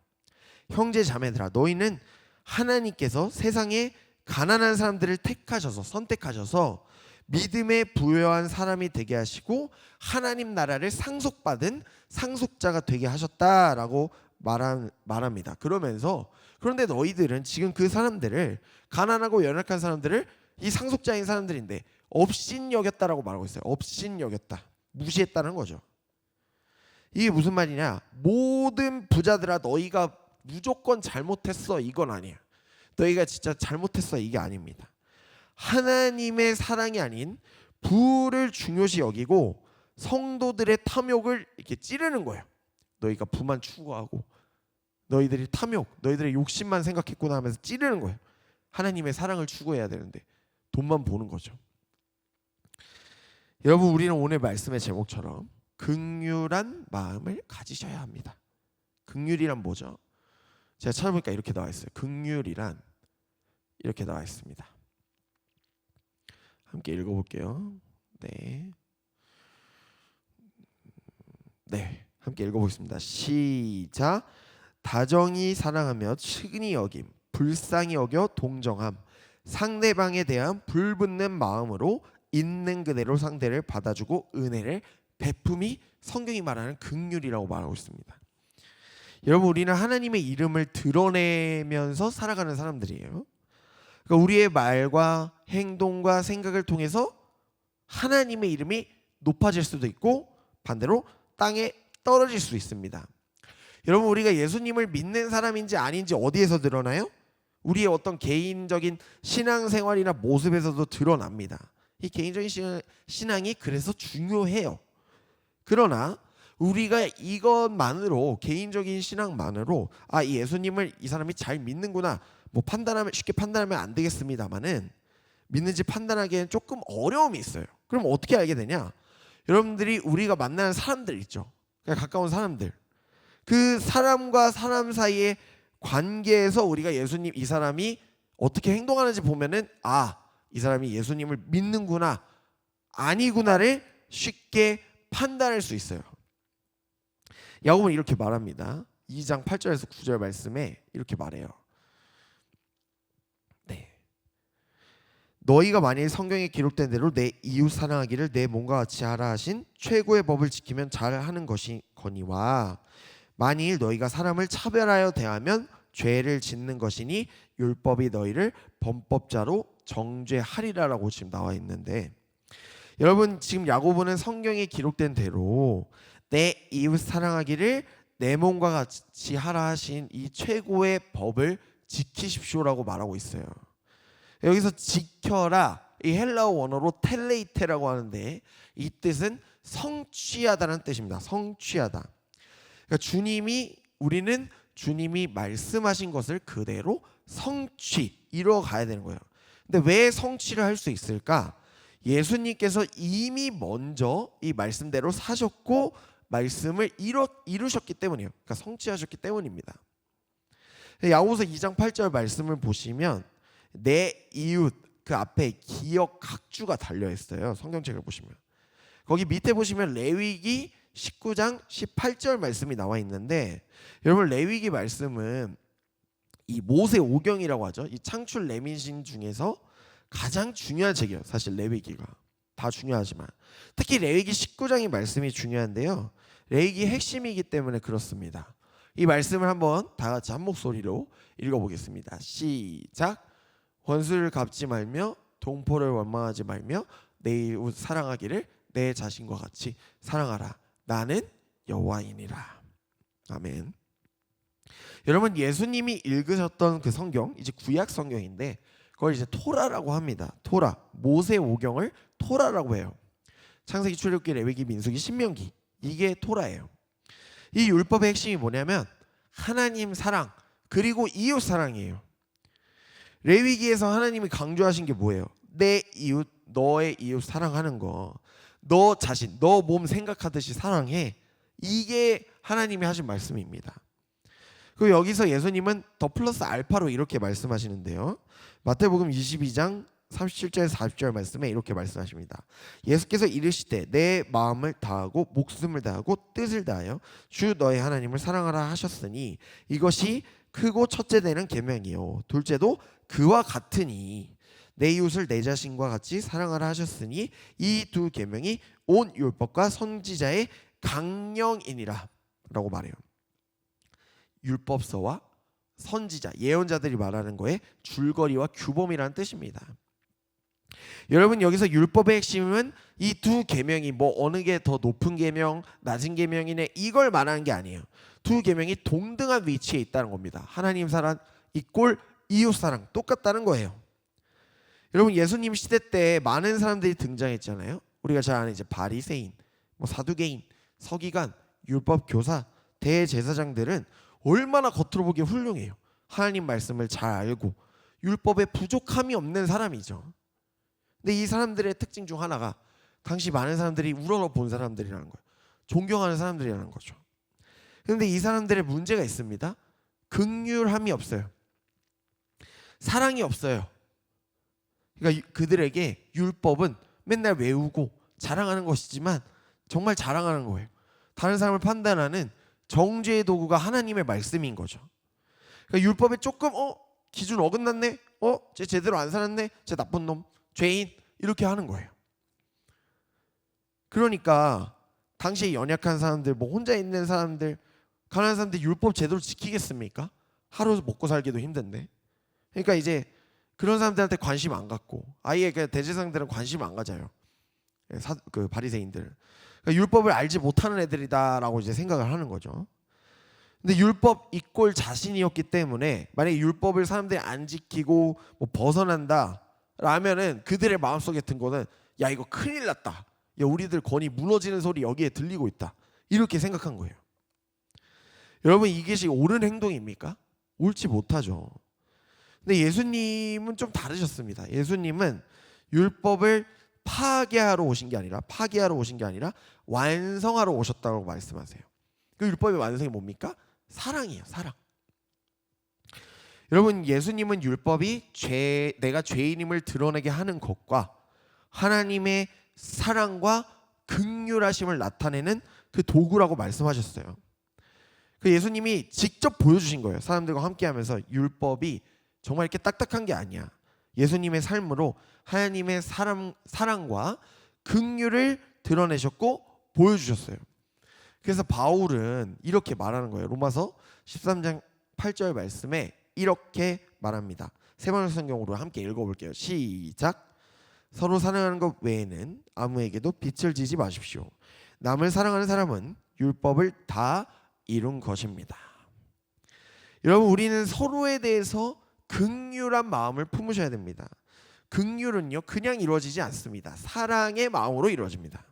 형제 자매들아, 너희는 하나님께서 세상에 가난한 사람들을 선택하셔서 믿음에 부요한 사람이 되게 하시고 하나님 나라를 상속받은 상속자가 되게 하셨다라고 말합니다. 그런데 너희들은 지금 그 사람들을, 가난하고 연약한 사람들을 이 상속자인 사람들인데 업신여겼다라고 말하고 있어요. 업신여겼다, 무시했다는 거죠. 이게 무슨 말이냐? 모든 부자들아, 너희가 무조건 잘못했어, 이건 아니야. 너희가 진짜 잘못했어, 이게 아닙니다. 하나님의 사랑이 아닌 부를 중요시 여기고 성도들의 탐욕을 이렇게 찌르는 거예요. 너희가 부만 추구하고 너희들이 탐욕, 너희들의 욕심만 생각했구나 하면서 찌르는 거예요. 하나님의 사랑을 추구해야 되는데 돈만 보는 거죠. 여러분, 우리는 오늘 말씀의 제목처럼 긍휼한 마음을 가지셔야 합니다. 긍휼이란 뭐죠? 제가 찾아보니까 이렇게 나와 있어요. 긍휼이란 이렇게 나와 있습니다. 함께 읽어볼게요. 네, 함께 읽어보겠습니다. 시작. 다정히 사랑하며 측은히 여김, 불쌍히 여겨 동정함, 상대방에 대한 불붙는 마음으로 있는 그대로 상대를 받아주고 은혜를 베품이 성경이 말하는 긍휼이라고 말하고 있습니다. 여러분, 우리는 하나님의 이름을 드러내면서 살아가는 사람들이에요. 그러니까 우리의 말과 행동과 생각을 통해서 하나님의 이름이 높아질 수도 있고 반대로 땅에 떨어질 수 있습니다. 여러분, 우리가 예수님을 믿는 사람인지 아닌지 어디에서 드러나요? 우리의 어떤 개인적인 신앙생활이나 모습에서도 드러납니다. 이 개인적인 신앙이 그래서 중요해요. 그러나 우리가 이것만으로, 개인적인 신앙만으로 이 예수님을 이 사람이 잘 믿는구나 쉽게 판단하면 안 되겠습니다만은, 믿는지 판단하기에는 조금 어려움이 있어요. 그럼 어떻게 알게 되냐? 여러분들이 우리가 만나는 사람들 있죠. 그냥 가까운 사람들, 그 사람과 사람 사이의 관계에서 우리가 이 사람이 어떻게 행동하는지 보면은 이 사람이 예수님을 믿는구나 아니구나를 쉽게 판단할 수 있어요. 야고보는 이렇게 말합니다. 2장 8절에서 9절 말씀에 이렇게 말해요. 너희가 만일 성경에 기록된 대로 내 이웃 사랑하기를 내 몸과 같이 하라 하신 최고의 법을 지키면 잘하는 것이거니와, 만일 너희가 사람을 차별하여 대하면 죄를 짓는 것이니 율법이 너희를 범법자로 정죄하리라라고 지금 나와 있는데, 여러분, 지금 야고보는 성경에 기록된 대로 내 이웃 사랑하기를 내 몸과 같이 하라 하신 이 최고의 법을 지키십시오라고 말하고 있어요. 여기서 지켜라, 이 헬라어 원어로 텔레이테라고 하는데 이 뜻은 성취하다는 뜻입니다. 성취하다. 그러니까 우리는 주님이 말씀하신 것을 그대로 이루어 가야 되는 거예요. 근데 왜 성취를 할 수 있을까? 예수님께서 이미 먼저 이 말씀대로 사셨고 말씀을 이루셨기 때문이에요. 그러니까 성취하셨기 때문입니다. 야고보서 2장 8절 말씀을 보시면 내 이웃, 그 앞에 기역 각주가 달려 있어요. 성경책을 보시면 거기 밑에 보시면 레위기 19장 18절 말씀이 나와 있는데, 여러분, 레위기 말씀은 이 모세 오경이라고 하죠. 이 창출 레민신 중에서 가장 중요한 책이에요. 사실 레위기가 다 중요하지만 특히 레위기 19장의 말씀이 중요한데요. 레위기 핵심이기 때문에 그렇습니다. 이 말씀을 한번 다 같이 한 목소리로 읽어보겠습니다. 시작. 원수를 갚지 말며 동포를 원망하지 말며 내 이웃 사랑하기를 내 자신과 같이 사랑하라. 나는 여호와이니라. 아멘. 여러분, 예수님이 읽으셨던 그 성경, 이제 구약 성경인데 그걸 이제 토라라고 합니다. 토라, 모세 오경을 토라라고 해요. 창세기, 출애굽기, 레위기, 민수기, 신명기, 이게 토라예요. 이 율법의 핵심이 뭐냐면 하나님 사랑 그리고 이웃 사랑이에요. 레위기에서 하나님이 강조하신 게 뭐예요? 내 이웃, 너의 이웃 사랑하는 거, 너 자신, 너 몸 생각하듯이 사랑해. 이게 하나님이 하신 말씀입니다. 그리고 여기서 예수님은 더 플러스 알파로 이렇게 말씀하시는데요. 마태복음 22장 37절 40절 말씀에 이렇게 말씀하십니다. 예수께서 이르시되 내 마음을 다하고 목숨을 다하고 뜻을 다하여 주 너의 하나님을 사랑하라 하셨으니 이것이 크고 첫째 되는 계명이요 둘째도 그와 같으니 내 이웃을 내 자신과 같이 사랑하라 하셨으니 이 두 계명이 온 율법과 선지자의 강령이니라 라고 말해요. 율법서와 선지자, 예언자들이 말하는 거에 줄거리와 규범이라는 뜻입니다. 여러분, 여기서 율법의 핵심은 이 두 계명이 어느 게 더 높은 계명, 낮은 계명이네 이걸 말하는 게 아니에요. 두 계명이 동등한 위치에 있다는 겁니다. 하나님 사랑 이꼴 이웃 사랑 똑같다는 거예요. 여러분, 예수님 시대 때 많은 사람들이 등장했잖아요. 우리가 잘 아는 이제 바리새인, 사두개인, 서기관, 율법 교사, 대제사장들은 얼마나 겉으로 보기에 훌륭해요. 하나님 말씀을 잘 알고 율법에 부족함이 없는 사람이죠. 근데 이 사람들의 특징 중 하나가 당시 많은 사람들이 우러러본 사람들이라는 거예요. 존경하는 사람들이라는 거죠. 그런데 이 사람들의 문제가 있습니다. 긍휼함이 없어요. 사랑이 없어요. 그러니까 그들에게 율법은 맨날 외우고 자랑하는 것이지만 정말 자랑하는 거예요. 다른 사람을 판단하는 정죄의 도구가 하나님의 말씀인 거죠. 그러니까 율법에 조금 기준 어긋났네, 쟤 제대로 안 살았네, 쟤 나쁜 놈, 죄인, 이렇게 하는 거예요. 그러니까 당시에 연약한 사람들, 뭐 혼자 있는 사람들, 가난한 사람들 율법 제대로 지키겠습니까? 하루 먹고 살기도 힘든데. 그러니까 이제 그런 사람들한테 관심 안 갖고 아예 그 대제사장들은 관심 안 가져요. 그 바리새인들. 그러니까 율법을 알지 못하는 애들이다라고 이제 생각을 하는 거죠. 근데 율법 이꼴 자신이었기 때문에 만약에 율법을 사람들이 안 지키고 뭐 벗어난다 라면은 그들의 마음속에 든 거는 야 이거 큰일 났다. 야 우리들 권위 무너지는 소리 여기에 들리고 있다. 이렇게 생각한 거예요. 여러분 이것이 옳은 행동입니까? 옳지 못하죠. 근데 예수님은 좀 다르셨습니다. 예수님은 율법을 파괴하러 오신 게 아니라 완성하러 오셨다고 말씀하세요. 그 율법의 완성이 뭡니까? 사랑이에요. 사랑. 여러분 예수님은 율법이 내가 죄인임을 드러내게 하는 것과 하나님의 사랑과 긍휼하심을 나타내는 그 도구라고 말씀하셨어요. 그 예수님이 직접 보여주신 거예요. 사람들과 함께하면서 율법이 정말 이렇게 딱딱한 게 아니야. 예수님의 삶으로 하나님의 사랑과 긍휼을 드러내셨고 보여주셨어요. 그래서 바울은 이렇게 말하는 거예요. 로마서 13장 8절 말씀에 이렇게 말합니다. 세 번역 성경으로 함께 읽어볼게요. 시작. 서로 사랑하는 것 외에는 아무에게도 빚을 지지 마십시오. 남을 사랑하는 사람은 율법을 다 이룬 것입니다. 여러분 우리는 서로에 대해서 긍휼한 마음을 품으셔야 됩니다. 긍휼은요 그냥 이루어지지 않습니다. 사랑의 마음으로 이루어집니다.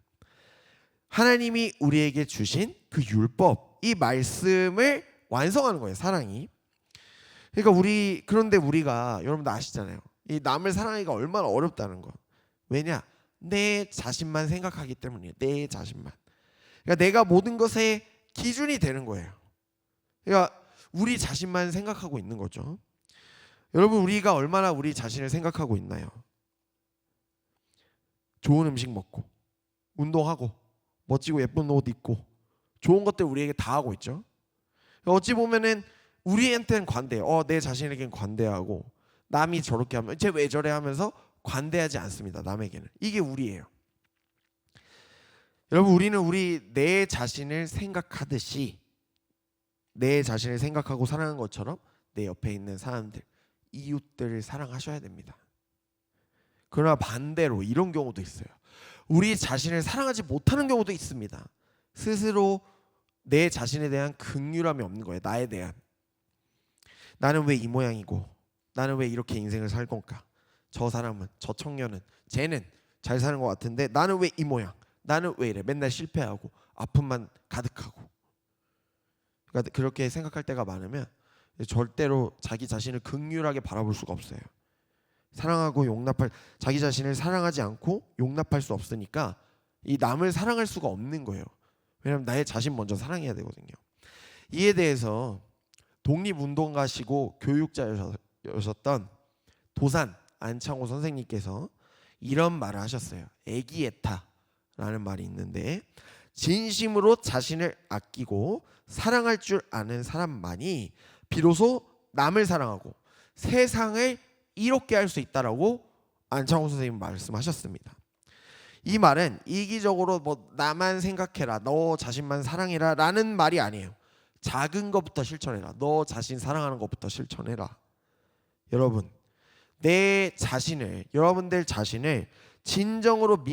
하나님이 우리에게 주신 그 율법, 이 말씀을 완성하는 거예요. 사랑이. 그러니까 그런데 우리가 여러분들 아시잖아요. 이 남을 사랑하기가 얼마나 어렵다는 거. 왜냐? 내 자신만 생각하기 때문이에요. 내 자신만. 그러니까 내가 모든 것의 기준이 되는 거예요. 그러니까 우리 자신만 생각하고 있는 거죠. 여러분 우리가 얼마나 우리 자신을 생각하고 있나요? 좋은 음식 먹고 운동하고 멋지고 예쁜 옷 입고 좋은 것들 우리에게 다 하고 있죠. 어찌 보면은 우리한테는 관대해요. 내 자신에게는 관대하고 남이 저렇게 하면 쟤 왜 저래 하면서 관대하지 않습니다. 남에게는. 이게 우리예요. 여러분 우리는 내 자신을 생각하듯이 내 자신을 생각하고 사랑하는 것처럼 내 옆에 있는 사람들, 이웃들을 사랑하셔야 됩니다. 그러나 반대로 이런 경우도 있어요. 우리 자신을 사랑하지 못하는 경우도 있습니다. 스스로 내 자신에 대한 긍휼함이 없는 거예요. 나에 대한. 나는 왜 이 모양이고 나는 왜 이렇게 인생을 살 건가? 저 사람은, 저 청년은, 쟤는 잘 사는 것 같은데 나는 왜 이 모양? 나는 왜 이래? 맨날 실패하고 아픔만 가득하고. 그러니까 그렇게 생각할 때가 많으면 절대로 자기 자신을 긍휼하게 바라볼 수가 없어요. 사랑하고 자기 자신을 사랑하지 않고 용납할 수 없으니까 이 남을 사랑할 수가 없는 거예요. 왜냐하면 나의 자신 먼저 사랑해야 되거든요. 이에 대해서 독립운동가시고 교육자였었던 도산 안창호 선생님께서 이런 말을 하셨어요. 애기애타라는 말이 있는데 진심으로 자신을 아끼고 사랑할 줄 아는 사람만이 비로소 남을 사랑하고 세상을 이롭게 할 수 있다라고 안창호 선생님 말씀하셨습니다. 이 말은 이기적으로 뭐 나만 생각해라, 너 자신만 사랑해라 라는 말이 아니에요. 작은 것부터 실천해라. 너 자신 사랑하는 것부터 실천해라. 여러분 여러분들 자신을 진정으로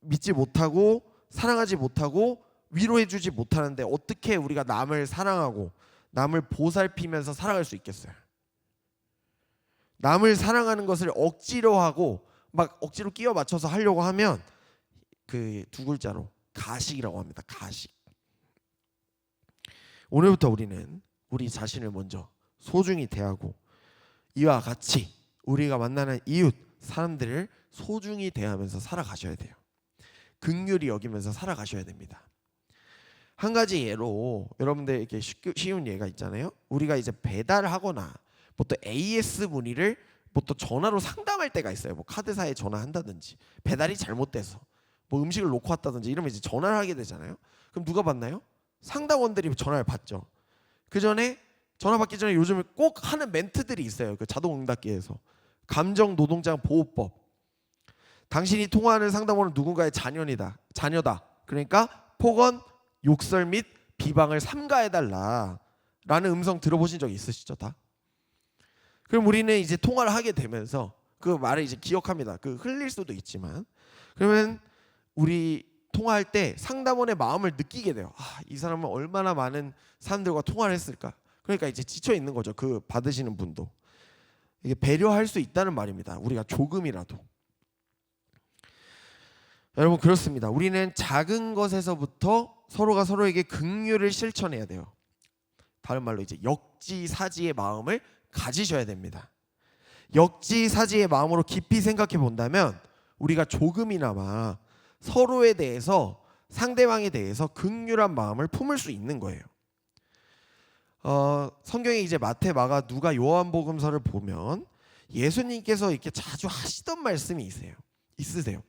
믿지 못하고 사랑하지 못하고 위로해주지 못하는데 어떻게 우리가 남을 사랑하고 남을 보살피면서 살아갈 수 있겠어요? 남을 사랑하는 것을 억지로 하고 막 억지로 끼워 맞춰서 하려고 하면 그 두 글자로 가식이라고 합니다. 가식. 오늘부터 우리는 우리 자신을 먼저 소중히 대하고 이와 같이 우리가 만나는 이웃 사람들을 소중히 대하면서 살아가셔야 돼요. 긍휼히 여기면서 살아가셔야 됩니다. 한 가지 예로 여러분들 이렇게 쉬운 예가 있잖아요. 우리가 이제 배달하거나 뭐 또 AS 문의를 뭐 또 전화로 상담할 때가 있어요. 뭐 카드사에 전화한다든지 배달이 잘못돼서 뭐 음식을 놓고 왔다든지 이러면 이제 전화를 하게 되잖아요. 그럼 누가 받나요? 상담원들이 전화를 받죠. 그 전에 전화 받기 전에 요즘 꼭 하는 멘트들이 있어요. 그 자동응답기에서 감정노동장 보호법. 당신이 통화하는 상담원은 누군가의 자녀다. 그러니까 폭언, 욕설 및 비방을 삼가해달라 라는 음성 들어보신 적 있으시죠 다? 그럼 우리는 이제 통화를 하게 되면서 그 말을 이제 기억합니다. 그 흘릴 수도 있지만 그러면 우리 통화할 때 상담원의 마음을 느끼게 돼요. 이 사람은 얼마나 많은 사람들과 통화를 했을까. 그러니까 이제 지쳐 있는 거죠. 그 받으시는 분도. 이게 배려할 수 있다는 말입니다. 우리가 조금이라도. 여러분 그렇습니다. 우리는 작은 것에서부터 서로가 서로에게 긍휼을 실천해야 돼요. 다른 말로 이제 역지사지의 마음을 가지셔야 됩니다. 역지사지의 마음으로 깊이 생각해 본다면 우리가 조금이나마 서로에 대해서 상대방에 대해서 긍휼한 마음을 품을 수 있는 거예요. 성경에 이제 마태, 마가, 누가, 요한복음서를 보면 예수님께서 이렇게 자주 하시던 말씀이 있으세요.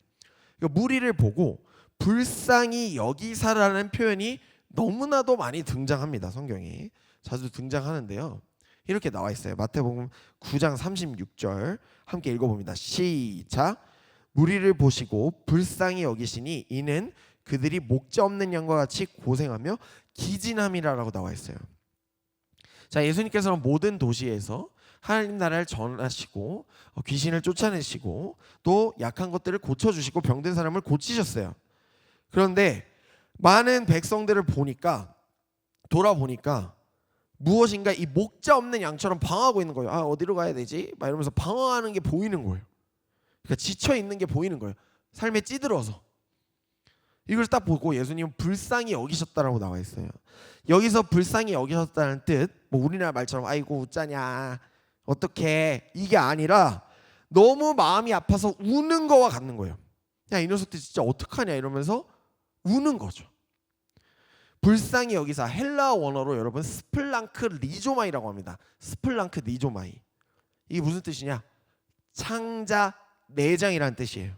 그러니까 무리를 보고 불쌍히 여기사라는 표현이 너무나도 많이 등장합니다. 성경에 자주 등장하는데요. 이렇게 나와 있어요. 마태복음 9장 36절 함께 읽어봅니다. 시작. 무리를 보시고 불쌍히 여기시니 이는 그들이 목자 없는 양과 같이 고생하며 기진함이라라고 나와 있어요. 자, 예수님께서는 모든 도시에서 하나님 나라를 전하시고 귀신을 쫓아내시고 또 약한 것들을 고쳐주시고 병든 사람을 고치셨어요. 그런데 많은 백성들을 돌아보니까 무엇인가 이 목자 없는 양처럼 방황하고 있는 거예요. 어디로 가야 되지? 막 이러면서 방황하는 게 보이는 거예요. 그러니까 지쳐 있는 게 보이는 거예요. 삶에 찌들어서. 이걸 딱 보고 예수님은 불쌍히 여기셨다라고 나와 있어요. 여기서 불쌍히 여기셨다는 뜻, 뭐 우리나라 말처럼 아이고 웃자냐, 어떡해, 이게 아니라 너무 마음이 아파서 우는 거와 같는 거예요. 야, 이 녀석들 진짜 어떡하냐 이러면서 우는 거죠. 불쌍히 여기사 헬라어 원어로 여러분 스플랑크 리조마이라고 합니다. 스플랑크 리조마이. 이게 무슨 뜻이냐? 창자 내장이라는 뜻이에요.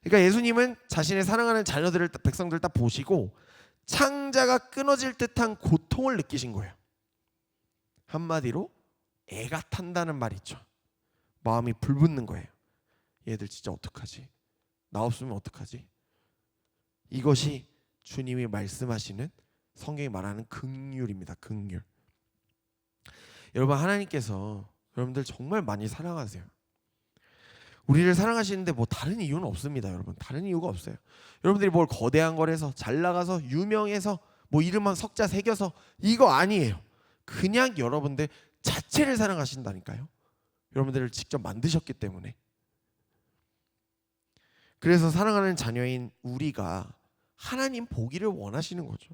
그러니까 예수님은 자신의 사랑하는 자녀들을 백성들을 딱 보시고 창자가 끊어질 듯한 고통을 느끼신 거예요. 한마디로 애가 탄다는 말 있죠. 마음이 불붙는 거예요. 얘들 진짜 어떡하지? 나 없으면 어떡하지? 이것이 주님이 말씀하시는 성경이 말하는 긍휼입니다. 긍휼. 여러분 하나님께서 여러분들 정말 많이 사랑하세요. 우리를 사랑하시는데 뭐 다른 이유는 없습니다. 여러분 다른 이유가 없어요. 여러분들이 뭘 거대한 걸 해서 잘 나가서 유명해서 뭐 이름만 석자 새겨서 이거 아니에요. 그냥 여러분들 자체를 사랑하신다니까요. 여러분들을 직접 만드셨기 때문에. 그래서 사랑하는 자녀인 우리가 하나님 보기를 원하시는 거죠.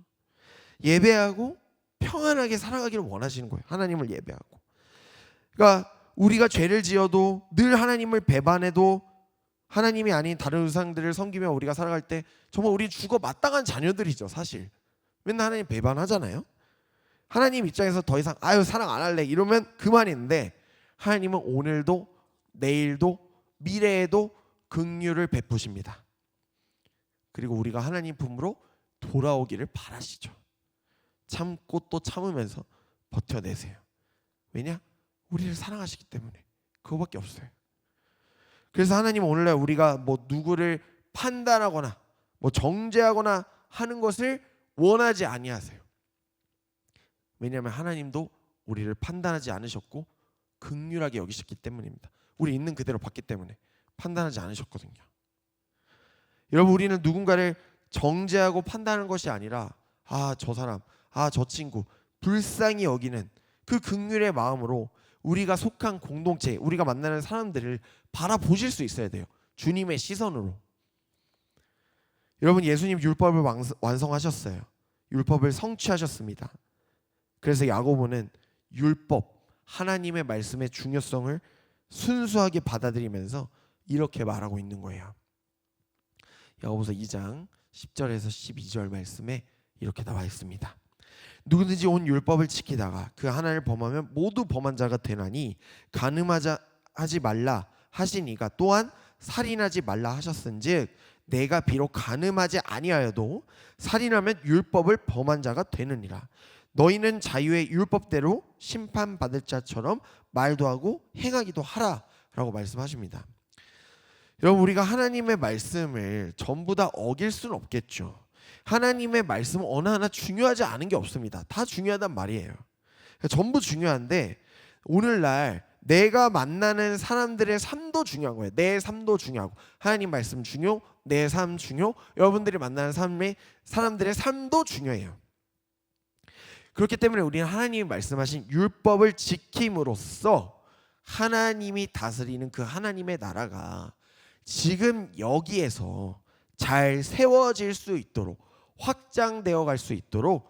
예배하고 평안하게 살아가기를 원하시는 거예요. 하나님을 예배하고. 그러니까 우리가 죄를 지어도 늘 하나님을 배반해도 하나님이 아닌 다른 우상들을 섬기며 우리가 살아갈 때 정말 우리 죽어 마땅한 자녀들이죠. 사실 맨날 하나님 배반하잖아요. 하나님 입장에서 더 이상 사랑 안 할래 이러면 그만인데 하나님은 오늘도 내일도 미래에도 긍휼을 베푸십니다. 그리고 우리가 하나님 품으로 돌아오기를 바라시죠. 참고 또 참으면서 버텨내세요. 왜냐? 우리를 사랑하시기 때문에. 그거밖에 없어요. 그래서 하나님은 오늘날 우리가 뭐 누구를 판단하거나 뭐 정죄하거나 하는 것을 원하지 아니하세요. 왜냐하면 하나님도 우리를 판단하지 않으셨고 긍휼하게 여기셨기 때문입니다. 우리 있는 그대로 봤기 때문에 판단하지 않으셨거든요. 여러분 우리는 누군가를 정죄하고 판단하는 것이 아니라 저 사람, 저 친구 불쌍히 여기는 그 긍휼의 마음으로 우리가 속한 공동체, 우리가 만나는 사람들을 바라보실 수 있어야 돼요. 주님의 시선으로. 여러분 예수님 율법을 완성하셨어요. 율법을 성취하셨습니다. 그래서 야고보는 율법, 하나님의 말씀의 중요성을 순수하게 받아들이면서 이렇게 말하고 있는 거예요. 야고보서 2장 10절에서 12절 말씀에 이렇게 나와 있습니다. 누구든지 온 율법을 지키다가 그 하나를 범하면 모두 범한 자가 되나니 간음하지 말라 하시니가 또한 살인하지 말라 하셨은즉 내가 비록 간음하지 아니하여도 살인하면 율법을 범한 자가 되느니라. 너희는 자유의 율법대로 심판받을 자처럼 말도 하고 행하기도 하라 라고 말씀하십니다. 여러분, 우리가 하나님의 말씀을 전부 다 어길 수는 없겠죠. 하나님의 말씀은 어느 하나 중요하지 않은 게 없습니다. 다 중요하단 말이에요. 전부 중요한데 오늘날 내가 만나는 사람들의 삶도 중요한 거예요. 내 삶도 중요하고 하나님 말씀 중요, 내 삶 중요, 여러분들이 만나는 사람들의 삶도 중요해요. 그렇기 때문에 우리는 하나님이 말씀하신 율법을 지킴으로써 하나님이 다스리는 그 하나님의 나라가 지금 여기에서 잘 세워질 수 있도록 확장되어 갈 수 있도록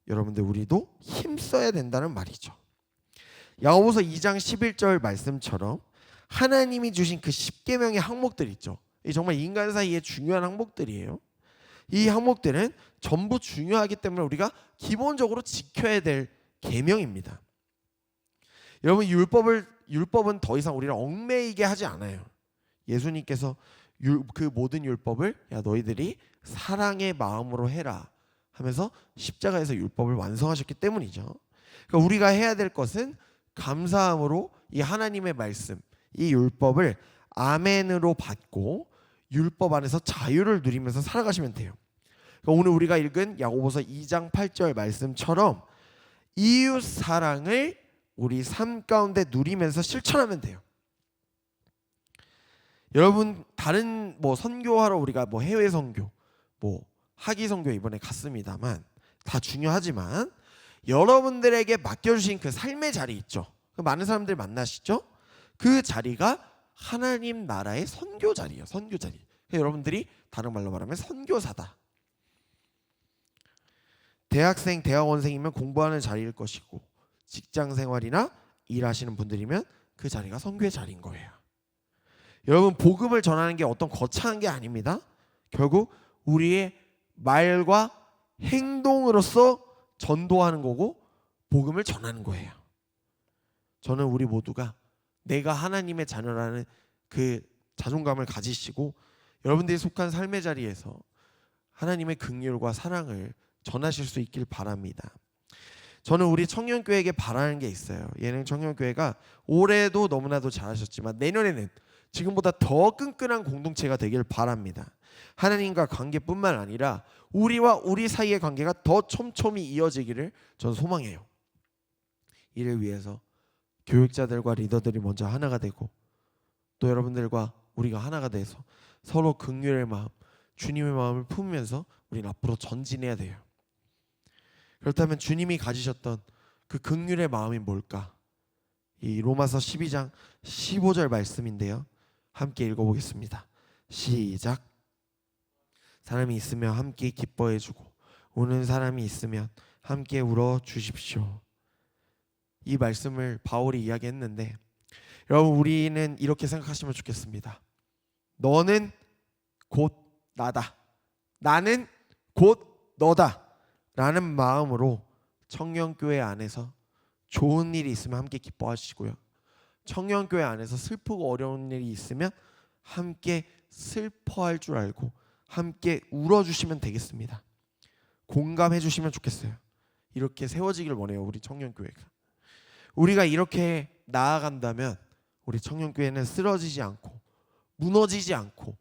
여러분들 우리도 힘써야 된다는 말이죠. 야고보서 2장 11절 말씀처럼 하나님이 주신 그 10계명의 항목들 있죠. 이 정말 인간 사이에 중요한 항목들이에요. 이 항목들은 전부 중요하기 때문에 우리가 기본적으로 지켜야 될 계명입니다. 여러분, 율법은 더 이상 우리를 얽매이게 하지 않아요. 예수님께서 그 모든 율법을 야 너희들이 사랑의 마음으로 해라 하면서 십자가에서 율법을 완성하셨기 때문이죠. 그러니까 우리가 해야 될 것은 감사함으로 이 하나님의 말씀, 이 율법을 아멘으로 받고 율법 안에서 자유를 누리면서 살아가시면 돼요. 그러니까 오늘 우리가 읽은 야고보서 2장 8절 말씀처럼 이웃 사랑을 우리 삶 가운데 누리면서 실천하면 돼요. 여러분, 다른 선교하러 우리가 해외 선교, 학위 선교 이번에 갔습니다만 다 중요하지만 여러분들에게 맡겨주신 그 삶의 자리 있죠. 많은 사람들 만나시죠? 그 자리가 하나님 나라의 선교 자리예요. 선교 자리. 여러분들이 다른 말로 말하면 선교사다. 대학생, 대학원생이면 공부하는 자리일 것이고 직장 생활이나 일하시는 분들이면 그 자리가 선교의 자리인 거예요. 여러분, 복음을 전하는 게 어떤 거창한 게 아닙니다. 결국 우리의 말과 행동으로서 전도하는 거고 복음을 전하는 거예요. 저는 우리 모두가 내가 하나님의 자녀라는 그 자존감을 가지시고 여러분들이 속한 삶의 자리에서 하나님의 긍휼과 사랑을 전하실 수 있길 바랍니다. 저는 우리 청년교회에게 바라는 게 있어요. 예능 청년교회가 올해도 너무나도 잘하셨지만 내년에는 지금보다 더 끈끈한 공동체가 되길 바랍니다. 하나님과 관계뿐만 아니라 우리와 우리 사이의 관계가 더 촘촘히 이어지기를 저는 소망해요. 이를 위해서 교육자들과 리더들이 먼저 하나가 되고 또 여러분들과 우리가 하나가 돼서 서로 긍휼의 마음, 주님의 마음을 품으면서 우리는 앞으로 전진해야 돼요. 그렇다면 주님이 가지셨던 그 긍휼의 마음이 뭘까? 이 로마서 12장 15절 말씀인데요. 함께 읽어보겠습니다. 시작. 사람이 있으면 함께 기뻐해주고 우는 사람이 있으면 함께 울어주십시오. 이 말씀을 바울이 이야기했는데 여러분, 우리는 이렇게 생각하시면 좋겠습니다. 너는 곧 나다. 나는 곧 너다. 라는 마음으로 청년교회 안에서 좋은 일이 있으면 함께 기뻐하시고요. 청년교회 안에서 슬프고 어려운 일이 있으면 함께 슬퍼할 줄 알고 함께 울어주시면 되겠습니다. 공감해 주시면 좋겠어요. 이렇게 세워지길 원해요. 우리 청년교회가. 우리가 이렇게 나아간다면 우리 청년교회는 쓰러지지 않고 무너지지 않고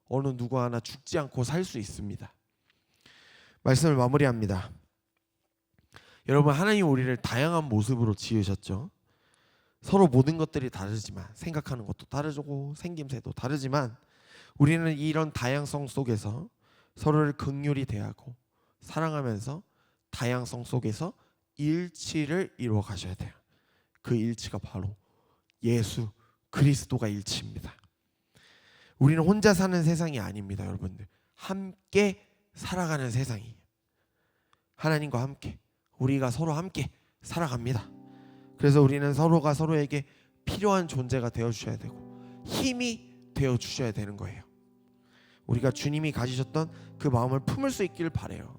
어느 누구 하나 죽지 않고 살 수 있습니다. 말씀을 마무리합니다. 여러분, 하나님 우리를 다양한 모습으로 지으셨죠. 서로 모든 것들이 다르지만 생각하는 것도 다르고 생김새도 다르지만 우리는 이런 다양성 속에서 서로를 긍휼히 대하고 사랑하면서 다양성 속에서 일치를 이루어 가셔야 돼요. 그 일치가 바로 예수 그리스도가 일치입니다. 우리는 혼자 사는 세상이 아닙니다. 여러분들, 함께 살아가는 세상이에요. 하나님과 함께, 우리가 서로 함께 살아갑니다. 그래서 우리는 서로가 서로에게 필요한 존재가 되어 주셔야 되고 힘이 되어 주셔야 되는 거예요. 우리가 주님이 가지셨던 그 마음을 품을 수 있기를 바라요.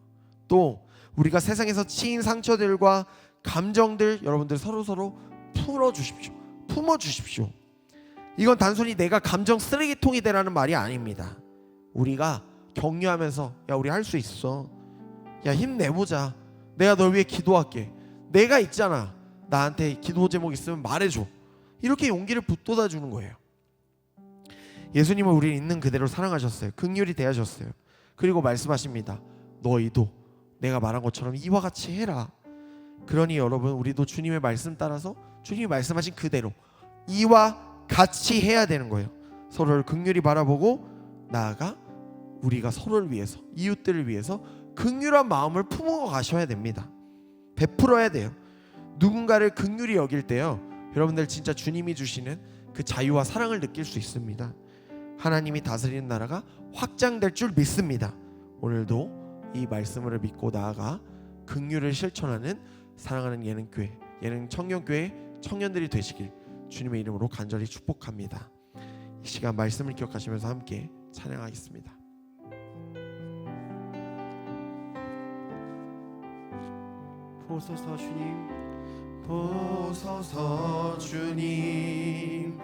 또 우리가 세상에서 치인 상처들과 감정들 여러분들 서로 풀어 주십시오. 품어 주십시오. 이건 단순히 내가 감정 쓰레기통이 되라는 말이 아닙니다. 우리가 격려하면서 야 우리 할 수 있어. 야 힘내보자. 내가 널 위해 기도할게. 내가 있잖아. 나한테 기도 제목 있으면 말해줘. 이렇게 용기를 북돋아 주는 거예요. 예수님은 우리를 있는 그대로 사랑하셨어요. 긍휼히 대하셨어요. 그리고 말씀하십니다. 너희도 내가 말한 것처럼 이와 같이 해라. 그러니 여러분 우리도 주님의 말씀 따라서 주님이 말씀하신 그대로 이와 같이 해야 되는 거예요. 서로를 긍휼히 바라보고 나아가 우리가 서로를 위해서 이웃들을 위해서 긍휼한 마음을 품어 가셔야 됩니다. 베풀어야 돼요. 누군가를 긍휼히 여길 때요 여러분들 진짜 주님이 주시는 그 자유와 사랑을 느낄 수 있습니다. 하나님이 다스리는 나라가 확장될 줄 믿습니다. 오늘도 이 말씀을 믿고 나아가 긍휼을 실천하는 사랑하는 예능교회, 예능 청년교회 청년들이 되시길 주님의 이름으로 간절히 축복합니다. 이 시간 말씀을 기억하시면서 함께 찬양하겠습니다. 보소서 주님, 보소서 주님,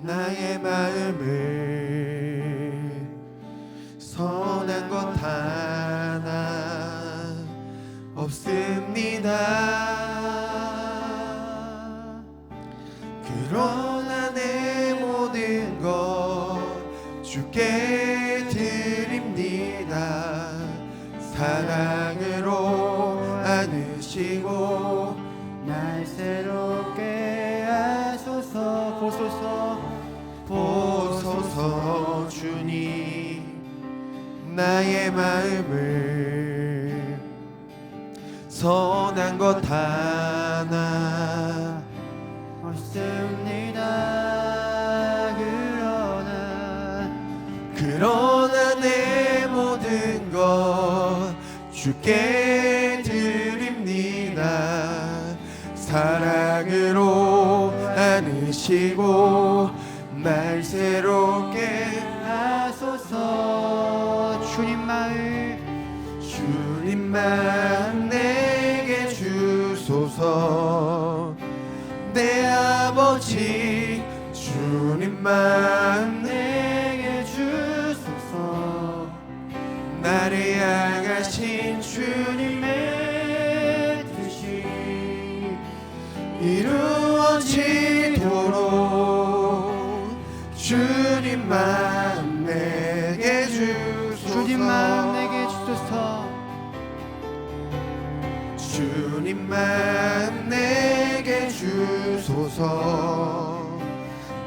나의 마음을 선한 것 하나 없습니다. 그러나 내 모든 것 주께 드립니다. 사랑으로 안으시고 날 새롭게 하소서. 보소서 주님, 나의 마음을 선한 것 하나 없습니다. 그러나 내 모든 것 주께 드립니다. 사랑으로 안으시고 날 새롭게 하소서. 주님 마음 내게 주소서. 내 아버지 주님 마음 내게 주소서. 나를 향하신 주님의 뜻이 이루어지도록 주님 마음 내게 주소서. 주님 마음 내게 주소서. 주님 마음 내게 주소서.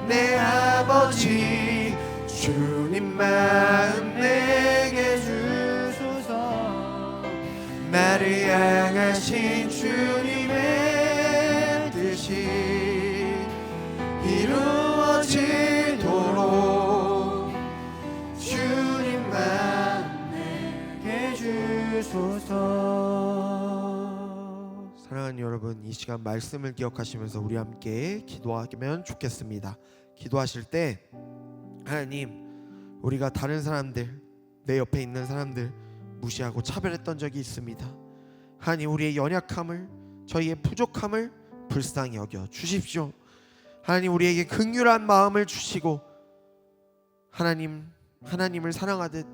내 아버지 주님 마음 내게 주소서. 나를 향하신 주님의 뜻이 이루어지도록 주님 마음 내게 주소서. 사랑하는 여러분, 이 시간 말씀을 기억하시면서 우리 함께 기도하면 좋겠습니다. 기도하실 때 하나님, 우리가 다른 사람들, 내 옆에 있는 사람들 무시하고 차별했던 적이 있습니다. 하나님, 우리의 연약함을, 저희의 부족함을 불쌍히 여겨 주십시오. 하나님, 우리에게 긍휼한 마음을 주시고 하나님을 사랑하듯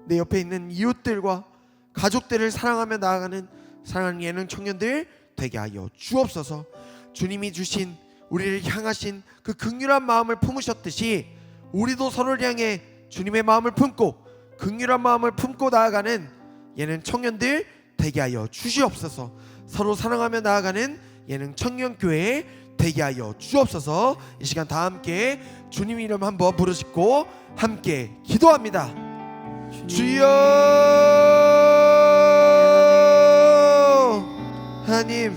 내 옆에 있는 이웃들과 가족들을 사랑하며 나아가는 사랑하는 예능 청년들 되게 하여 주옵소서. 주님이 주신 우리를 향하신 그 긍휼한 마음을 품으셨듯이 우리도 서로를 향해 주님의 마음을 품고 긍휼한 마음을 품고 나아가는 예능 청년들 되게 하여 주시옵소서. 서로 사랑하며 나아가는 예능 청년교회 되게 하여 주옵소서. 이 시간 다 함께 주님 이름 한번 부르짖고 함께 기도합니다. 주여, 하나님,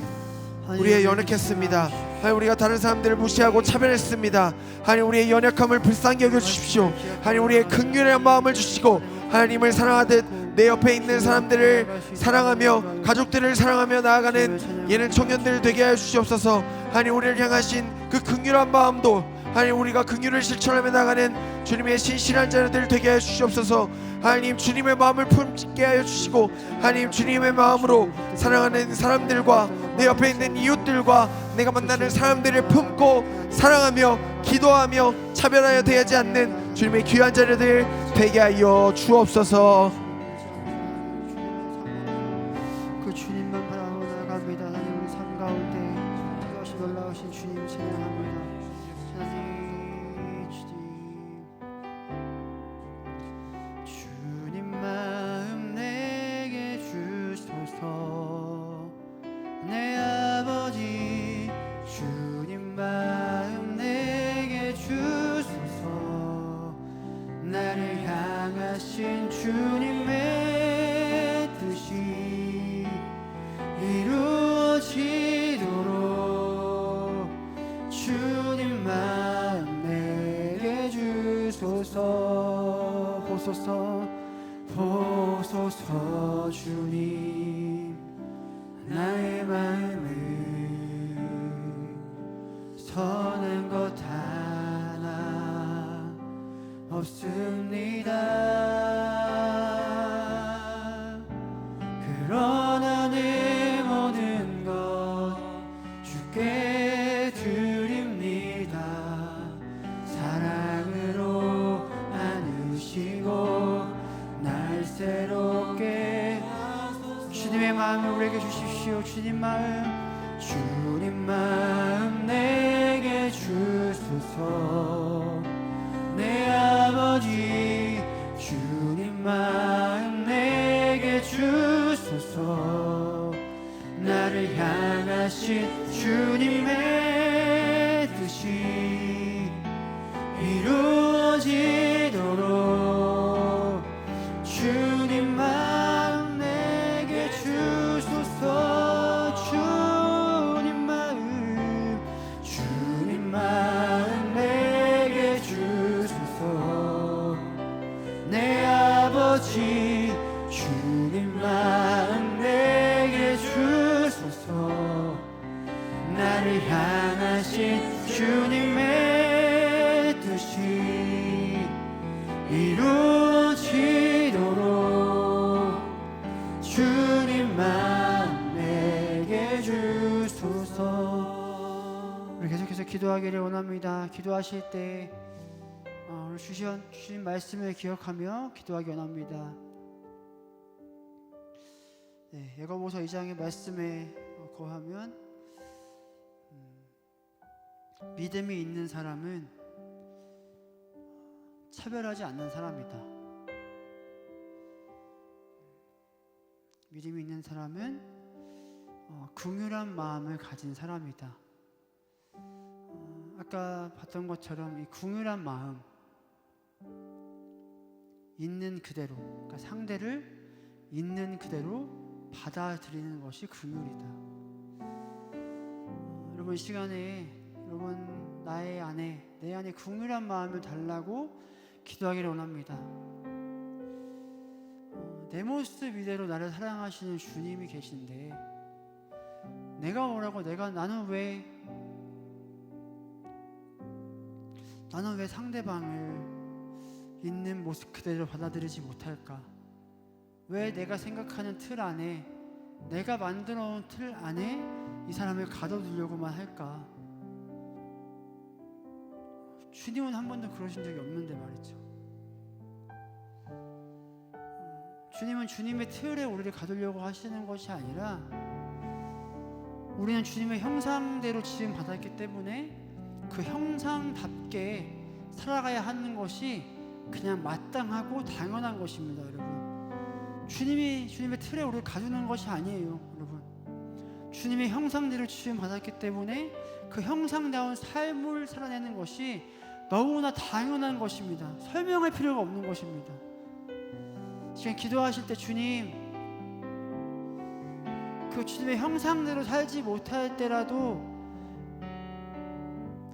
우리의 연약했습니다. 하나님, 우리가 다른 사람들을 무시하고 차별했습니다. 하나님, 우리의 연약함을 불쌍히 여겨 주십시오. 하나님, 우리의 긍휼한 마음을 주시고 하나님을 사랑하듯 내 옆에 있는 사람들을 사랑하며 가족들을 사랑하며 나아가는 예능 청년들 되게 하여 주시옵소서. 하나님, 우리를 향하신 그 긍휼한 마음도 하나님, 우리가 긍휼을 실천하며 나가는 주님의 신실한 자녀들 되게 하여 주시옵소서. 하나님, 주님의 마음을 품게 하여 주시고 하나님, 주님의 마음으로 사랑하는 사람들과 내 옆에 있는 이웃들과 내가 만나는 사람들을 품고 사랑하며 기도하며 차별하여 대하지 않는 주님의 귀한 자녀들 되게 하여 주옵소서. 그 주님만 바라보고 나갑니다. 하나님, 우리 삶 가운데 놀라우신 놀라우신 주님 찬양합니다. 하나님, 주님 마음 내게 주소서. 내 아버지 주님 마음 내게 주소서. 나를 향하신 주님의 뜻이 이루어지도록 주님 마음 내게 주소서. 보소서 보소서 주님, 나의 마음을 선한 것 하나 없습니다. 그러나 내 모든 것 주께 드립니다. 사랑으로 안으시고 날 새롭게 주님의 마음을 우리에게 주십시오. 주님 마음 내게 주소서. 내 아버지 주님 마음 내게 주소서. 나를 향하신 주님의 뜻이 이루어지도록 주님 마음 내게 주소서. 주님 마음 내게 주소서. 내 아버지 주님 마음 내게 주소서. 나를 향하신 주님의 뜻이 이루어지도록 주님 마음 내게 주소서. 우리 계속해서 기도하기를 원합니다. 기도하실 때 오늘 주신 말씀을 기억하며 기도하기 원합니다. 야고보서 2장의 말씀에 거하면 믿음이 있는 사람은 차별하지 않는 사람이다. 믿음이 있는 사람은 긍휼한 마음을 가진 사람이다. 아까 봤던 것처럼 이 긍휼한 마음, 있는 그대로, 그러니까 상대를 있는 그대로 받아들이는 것이 긍휼이다. 여러분, 이 시간에 여러분 내 안에 긍휼한 마음을 달라고 기도하기를 원합니다. 내 모습 이대로 나를 사랑하시는 주님이 계신데 내가 뭐라고 나는 왜 상대방을 있는 모습 그대로 받아들이지 못할까? 왜 내가 생각하는 틀 안에, 내가 만들어 놓은 틀 안에 이 사람을 가둬두려고만 할까? 주님은 한 번도 그러신 적이 없는데 말이죠. 주님은 주님의 틀에 우리를 가두려고 하시는 것이 아니라 우리는 주님의 형상대로 지음 받았기 때문에 그 형상답게 살아가야 하는 것이 그냥 마땅하고 당연한 것입니다. 여러분, 주님의 틀에 우리를 가두는 것이 아니에요. 여러분, 주님의 형상대로 지음 받았기 때문에 그 형상다운 삶을 살아내는 것이 너무나 당연한 것입니다. 설명할 필요가 없는 것입니다. 지금 기도하실 때 주님, 그 주님의 형상대로 살지 못할 때라도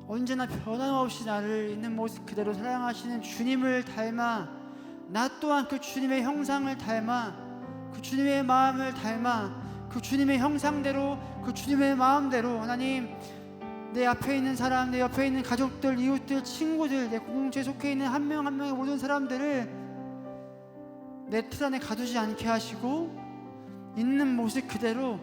언제나 변함없이 나를 있는 모습 그대로 사랑하시는 주님을 닮아 나 또한 그 주님의 형상을 닮아, 그 주님의 마음을 닮아, 그 주님의 형상대로, 그 주님의 마음대로 하나님, 내 앞에 있는 사람, 내 옆에 있는 가족들, 이웃들, 친구들, 내 공동체에 속해 있는 한 명 한 명의 모든 사람들을 내 틀 안에 가두지 않게 하시고 있는 모습 그대로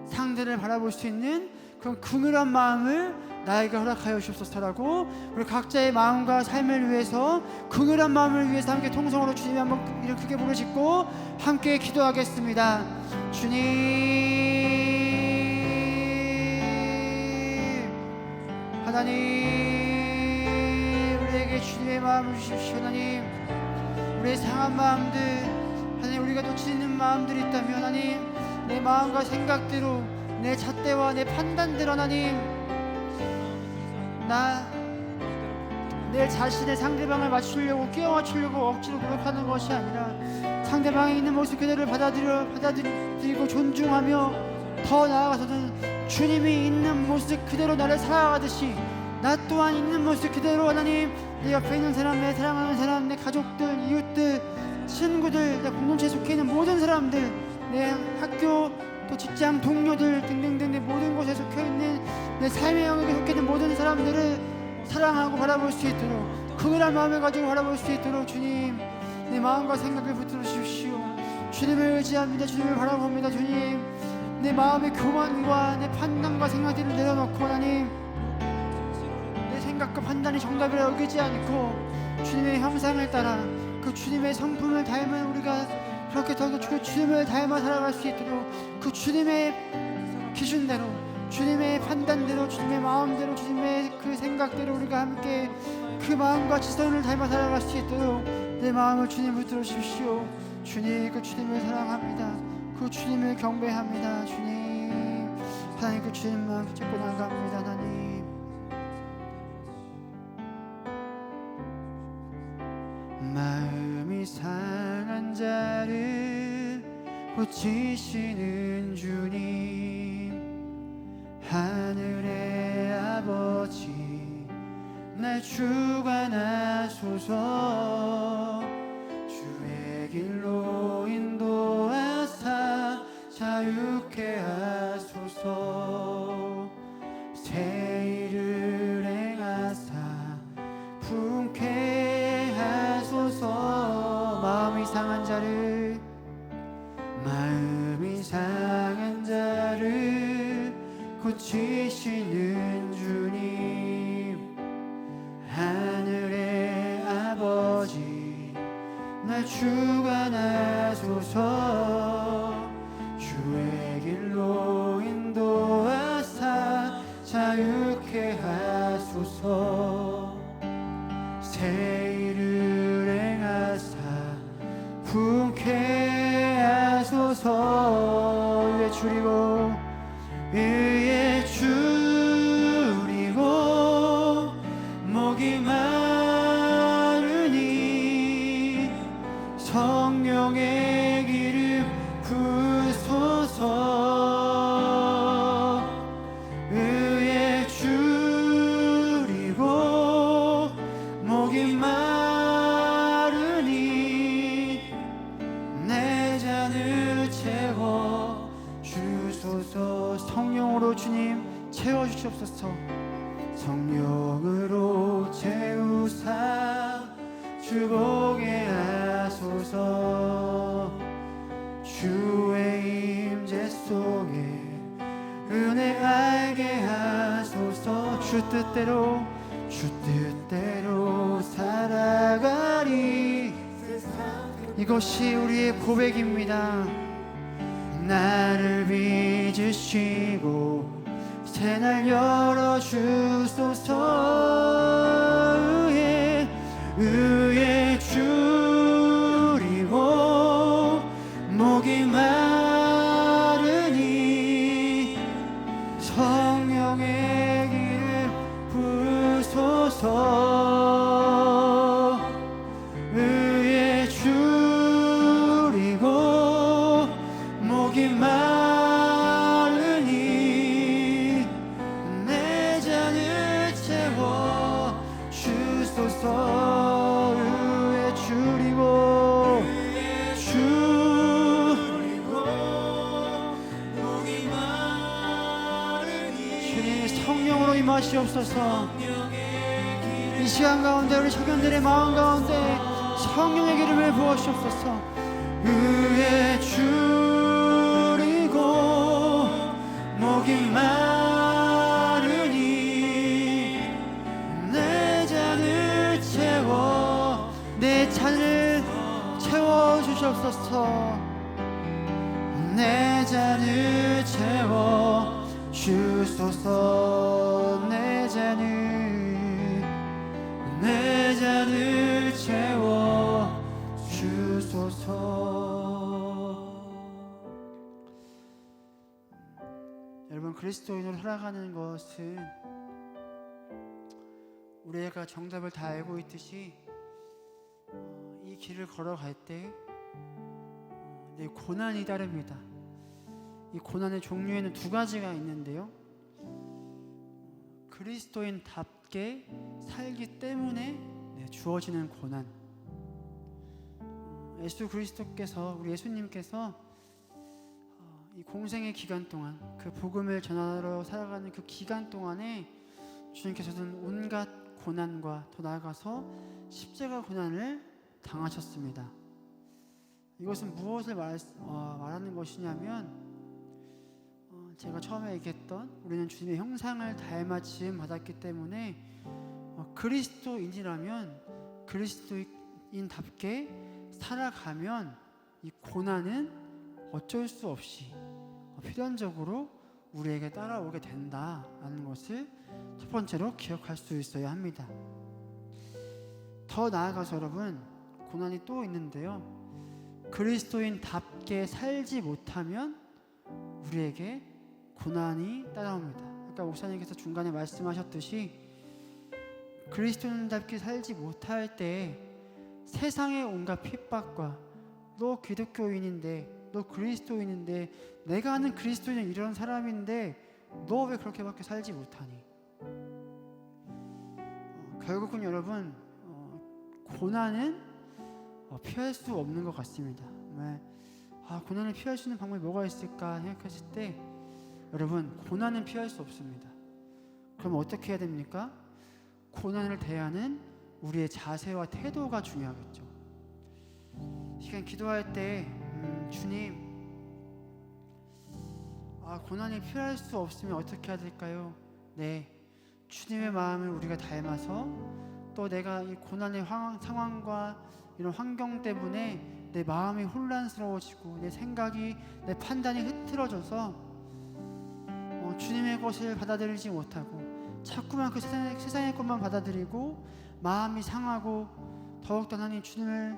상대를 바라볼 수 있는 그런 긍휼한 마음을 나에게 허락하여 주옵소서라고, 우리 각자의 마음과 삶을 위해서, 긍휼한 마음을 위해서 함께 통성으로 주님이 한번 이렇게 크게 부르짖고 함께 기도하겠습니다. 주님, 하나님, 우리에게 주님의 마음을 주십시오. 하나님, 우리의 상한 마음들, 하나님, 우리가 놓치는 마음들이 있다면 하나님, 내 마음과 생각대로, 내 잣대와 내 판단대로 하나님, 내 자신의 상대방을 맞추려고, 끼워 맞추려고 억지로 노력하는 것이 아니라 상대방이 있는 모습 그대로 받아들이고 존중하며, 더 나아가서는 주님이 있는 모습 그대로 나를 살아가듯이 나 또한 있는 모습 그대로 하나님, 내 옆에 있는 사람, 내 사랑하는 사람, 내 가족들, 이웃들, 친구들, 내 공동체에 속해 있는 모든 사람들, 내 학교 또 직장 동료들 등등등 내 모든 곳에 속해 있는 내 삶의 영역에 속해 있는 모든 사람들을 사랑하고 바라볼 수 있도록, 긍휼한 마음을 가지고 바라볼 수 있도록 주님, 내 마음과 생각을 붙들어 주십시오. 주님을 의지합니다. 주님을 바라봅니다. 주님, 내 마음의 교만과 내 판단과 생각들을 내려놓고 하나님, 내 생각과 판단이 정답이라 여기지 않고 주님의 형상을 따라 그 주님의 성품을 닮은 우리가 그렇게 더 그 주님을 닮아 살아갈 수 있도록, 그 주님의 기준대로, 주님의 판단대로, 주님의 마음대로, 주님의 그 생각대로 우리가 함께 그 마음과 지성을 닮아 살아갈 수 있도록 내 마음을 주님 붙들어 주십시오. 주님, 그 주님을 사랑합니다. 그 주님을 경배합니다. 주님, 하나님, 그 주님만 붙잡고 나아갑니다. 하나님, 마음이 상한 자를 고치시는 주님, 하늘의 아버지, 날 주관하소서. 주의 길로 인도하사 자유케 하소서. 새 일을 행하사 품게 하소서. 마음이 상한 자를 고치시는 주님, 하늘의 아버지, 날 주관하소서. 주의 길로 인도하사 자유케 하소서. 새 일을 행하사 품게 하소서. 위에 줄이고 위에 줄이고 목이 마르니 성령의 기름 부소서. 위에 줄이고 목이 마르니 내 잔을 채워 주소서. 성령으로 주님 채워주시옵소서. 성령으로 채우사 주보게 하소서. 주의 임재 속에 은혜 알게 하소서. 주 뜻대로 살아가리. 이것이 우리의 고백입니다. 나를 빚으시고 새날 열어주소서. 의에 줄이고 목이 마르니 성령의 기름 부으소서. 의에 줄이고 목이 마르니 내 잔을 채워 주소서. 주시옵소서. 이 시간 가운데 우리 청년들의 마음 가운데 성령의 기름을 부어주시옵소서. 의에 줄이고 목이 마르니 내 잔을 채워 내 잔을 채워주시옵소서. 내 잔을 채워 주소서. 내 잔을 채워 주소서. 여러분, 그리스도인으로 살아가는 것은 우리가 정답을 다 알고 있듯이 이 길을 걸어갈 때 내 고난이 따릅니다. 이 고난의 종류에는 두 가지가 있는데요, 그리스도인답게 살기 때문에 주어지는 고난. 예수 그리스도께서, 우리 예수님께서 이 공생의 기간 동안, 그 복음을 전하러 살아가는 그 기간 동안에 주님께서는 온갖 고난과 더 나아가서 십자가 고난을 당하셨습니다. 이것은 무엇을 말하는 것이냐면, 제가 처음에 얘기했던 우리는 주님의 형상을 닮아 지음 받았기 때문에 그리스도인이라면 그리스도인답게 살아가면 이 고난은 어쩔 수 없이 필연적으로 우리에게 따라오게 된다라는 것을 첫 번째로 기억할 수 있어야 합니다. 더 나아가서 여러분, 고난이 또 있는데요, 그리스도인답게 살지 못하면 우리에게 고난이 따라옵니다. 아까 목사님께서 중간에 말씀하셨듯이 그리스도인답게 살지 못할 때 세상의 온갖 핍박과 너 기독교인인데, 너 그리스도인인데, 내가 아는 그리스도인은 이런 사람인데 너 왜 그렇게밖에 살지 못하니? 결국은 여러분, 고난은 피할 수 없는 것 같습니다. 고난을 피할 수 있는 방법이 뭐가 있을까 생각했을 때, 여러분, 고난은 피할 수 없습니다. 그럼 어떻게 해야 됩니까? 고난을 대하는 우리의 자세와 태도가 중요하겠죠. 시간 기도할 때 주님, 고난이 피할 수 없으면 어떻게 해야 될까요? 네, 주님의 마음을 우리가 닮아서, 또 내가 이 고난의 상황과 이런 환경 때문에 내 마음이 혼란스러워지고 내 생각이, 내 판단이 흐트러져서 주님의 것을 받아들이지 못하고 자꾸만 그 세상의 것만 받아들이고 마음이 상하고, 더욱더 하나님 주님을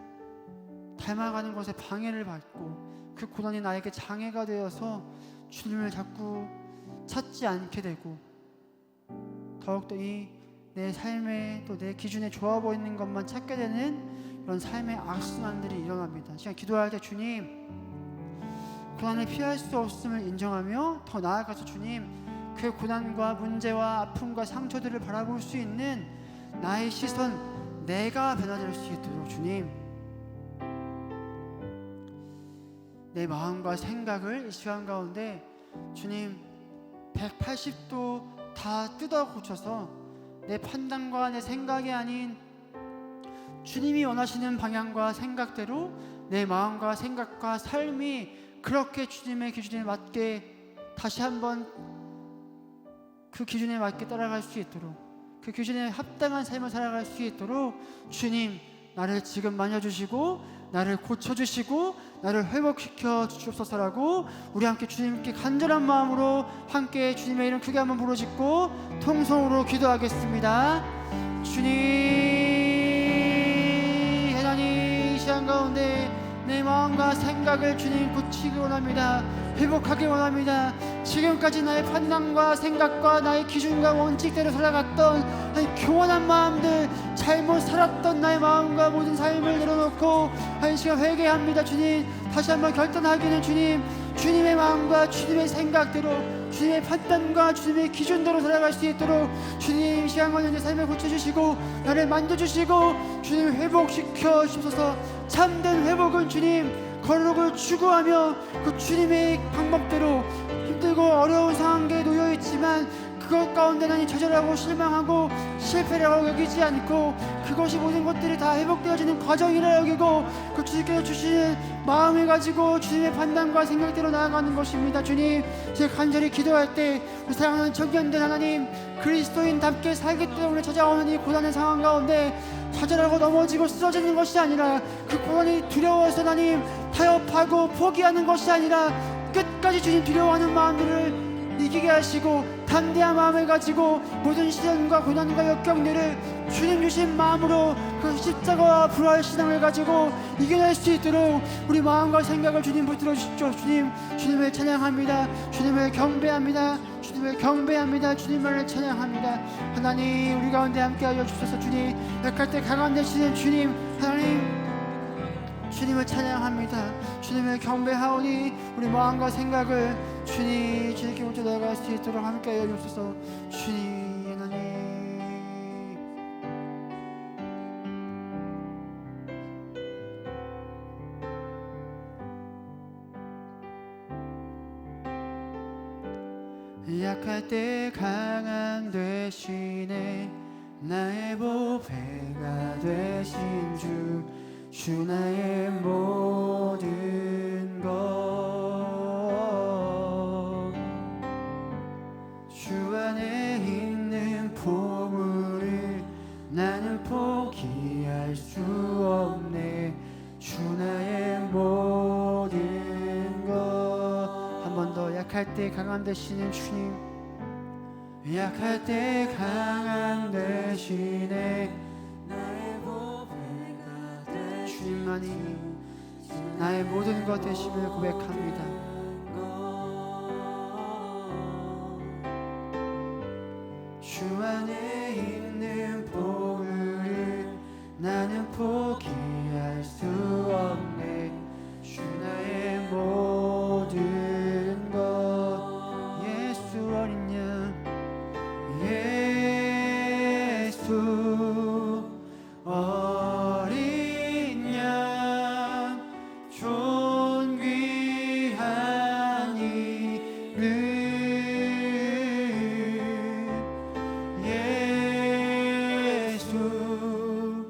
닮아가는 것에 방해를 받고, 그 고난이 나에게 장애가 되어서 주님을 자꾸 찾지 않게 되고, 더욱더 내 삶에 또 내 기준에 좋아 보이는 것만 찾게 되는 이런 삶의 악순환들이 일어납니다. 시간 기도할 때 주님, 고난을 피할 수 없음을 인정하며, 더 나아가서 주님, 그 고난과 문제와 아픔과 상처들을 바라볼 수 있는 나의 시선, 내가 변화될 수 있도록 주님, 내 마음과 생각을 이 시간 가운데 주님 180도 다 뜯어 고쳐서 내 판단과 내 생각이 아닌 주님이 원하시는 방향과 생각대로 내 마음과 생각과 삶이 그렇게 주님의 기준에 맞게 다시 한번 그 기준에 맞게 따라갈 수 있도록, 그 기준에 합당한 삶을 살아갈 수 있도록 주님, 나를 지금 만져주시고 나를 고쳐주시고 나를 회복시켜 주시옵소서라고 우리 함께 주님께 간절한 마음으로 함께 주님의 이름 크게 한번 부르짖고 통성으로 기도하겠습니다. 주님, 하나님, 이 시간 가운데 내 마음과 생각을 주님 고치기 원합니다. 회복하기 원합니다. 지금까지 나의 판단과 생각과 나의 기준과 원칙대로 살아갔던 교만한 마음들, 잘못 살았던 나의 마음과 모든 삶을 내려놓고 한 시간 회개합니다. 주님, 다시 한번 결단하기는 주님, 주님의 마음과 주님의 생각대로, 주님의 판단과 주님의 기준대로 살아갈 수 있도록 주님, 이 시간 가운데 내 삶을 고쳐주시고 나를 만져주시고 주님 회복시켜 주셔서 참된 회복은 주님 거룩을 추구하며 그 주님의 방법대로 힘들고 어려운 상황에 놓여있지만 그것 가운데 하나님 좌절하고 실망하고 실패라고 여기지 않고 그것이 모든 것들이 다 회복되어지는 과정이라 여기고 그 주님께서 주시는 마음을 가지고 주님의 판단과 생각대로 나아가는 것입니다. 주님, 제가 간절히 기도할 때 우리 사랑하는 청년들 하나님 그리스도인답게 살기 때문에 찾아오는 이 고난의 상황 가운데 좌절하고 넘어지고 쓰러지는 것이 아니라 그 고난이 두려워서 하나님 타협하고 포기하는 것이 아니라 끝까지 주님 두려워하는 마음들을 이기게 하시고 담대한 마음을 가지고 모든 시련과 고난과 역경들을 주님 주신 마음으로 그 십자가와 부활 신앙을 가지고 이겨낼 수 있도록 우리 마음과 생각을 주님 붙들어 주십시오. 주님, 주님을 찬양합니다. 주님을 경배합니다. 주님을 경배합니다. 주님을 찬양합니다. 하나님, 우리 가운데 함께하여 주셔서 주님, 약할 때 강한 되시는 주님, 하나님 주님을 찬양합니다. 주님을 경배하오니 우리 마음과 생각을 주님께 모두 나아갈 수 있도록 함께하여 주옵소서. 주님, 하나님. 약할 때 강한 되시네 나의 보배가 되신 주 나의 모든 것 주 안에 있는 보물을 나는 포기할 수 없네 주 나의 모든 것 한 번 더 약할 때 강함 되시는 주님 약할 때 강함 되시네 주님만이 나의 모든 것 되심을 고백합니다. 주 안에 있는 보물을 나는 포기할 수 없네 주 나의 모든 것 예수 어린 양 예수 어린 양 존귀한 이름 예수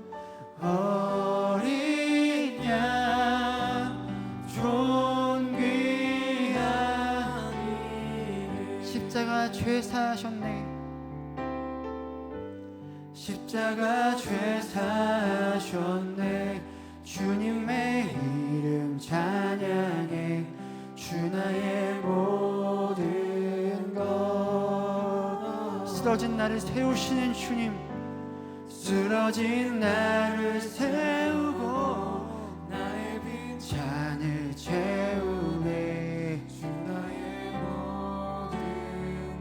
어린 양 존귀한 이름 십자가 죄 사하셨네 십자가 죄 사하셨네 주님의 이름 찬양해 주 나의 모든 것 쓰러진 나를 세우시는 주님 쓰러진 나를 세우고 나의 빈잔을 채우네 주 나의 모든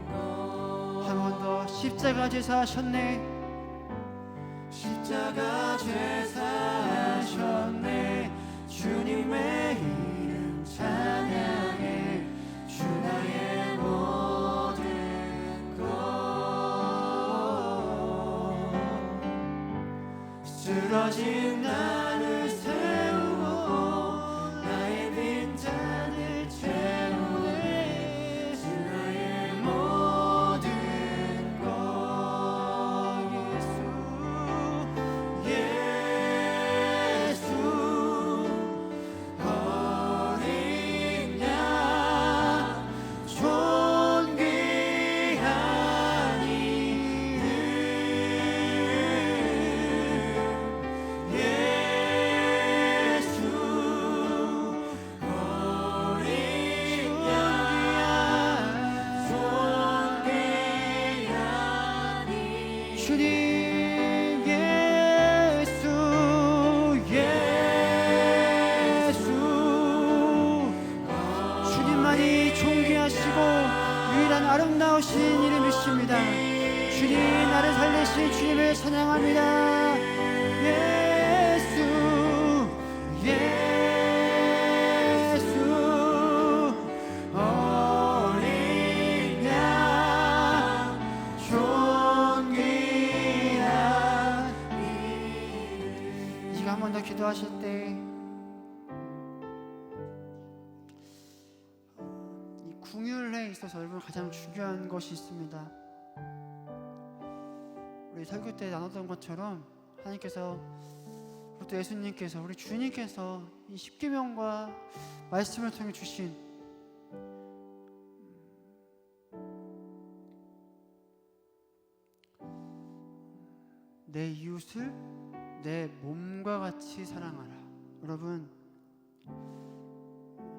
것 한 번 더 십자가 죄 사하셨네 십자가 죄 사하셨네 주님의 이름 찬양해 주 나의 모든 것 쓰러진 나를 세우고 나의 빈잔을 채우네 주 나의 모든 것 예수 어린 양 존귀한 이름 예수 어린 양 존귀한 이름 주님 주님만이 존귀하시고 유일한 아름다우신 이름이십니다. 주님 나를 살리신 주님을 찬양합니다. 예수 예수 어린 양 존귀한 이가 한 번 더 기도하실 때 궁율에 있어서 여러분 가장 중요한 것이 있습니다. 우리 설교 때 나눴던 것처럼 하나님께서 또 예수님께서 우리 주님께서 이 십계명과 말씀을 통해 주신 내 이웃을 내 몸과 같이 사랑하라. 여러분,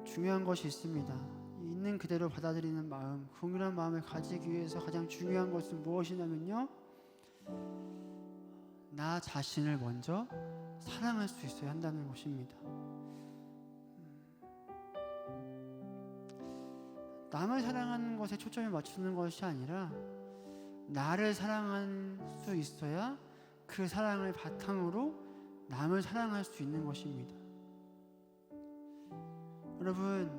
중요한 것이 있습니다. 있는 그대로 받아들이는 마음, 긍휼한 마음을 가지기 위해서 가장 중요한 것은 무엇이냐면요, 나 자신을 먼저 사랑할 수 있어야 한다는 것입니다. 남을 사랑하는 것에 초점을 맞추는 것이 아니라 나를 사랑할 수 있어야 그 사랑을 바탕으로 남을 사랑할 수 있는 것입니다. 여러분,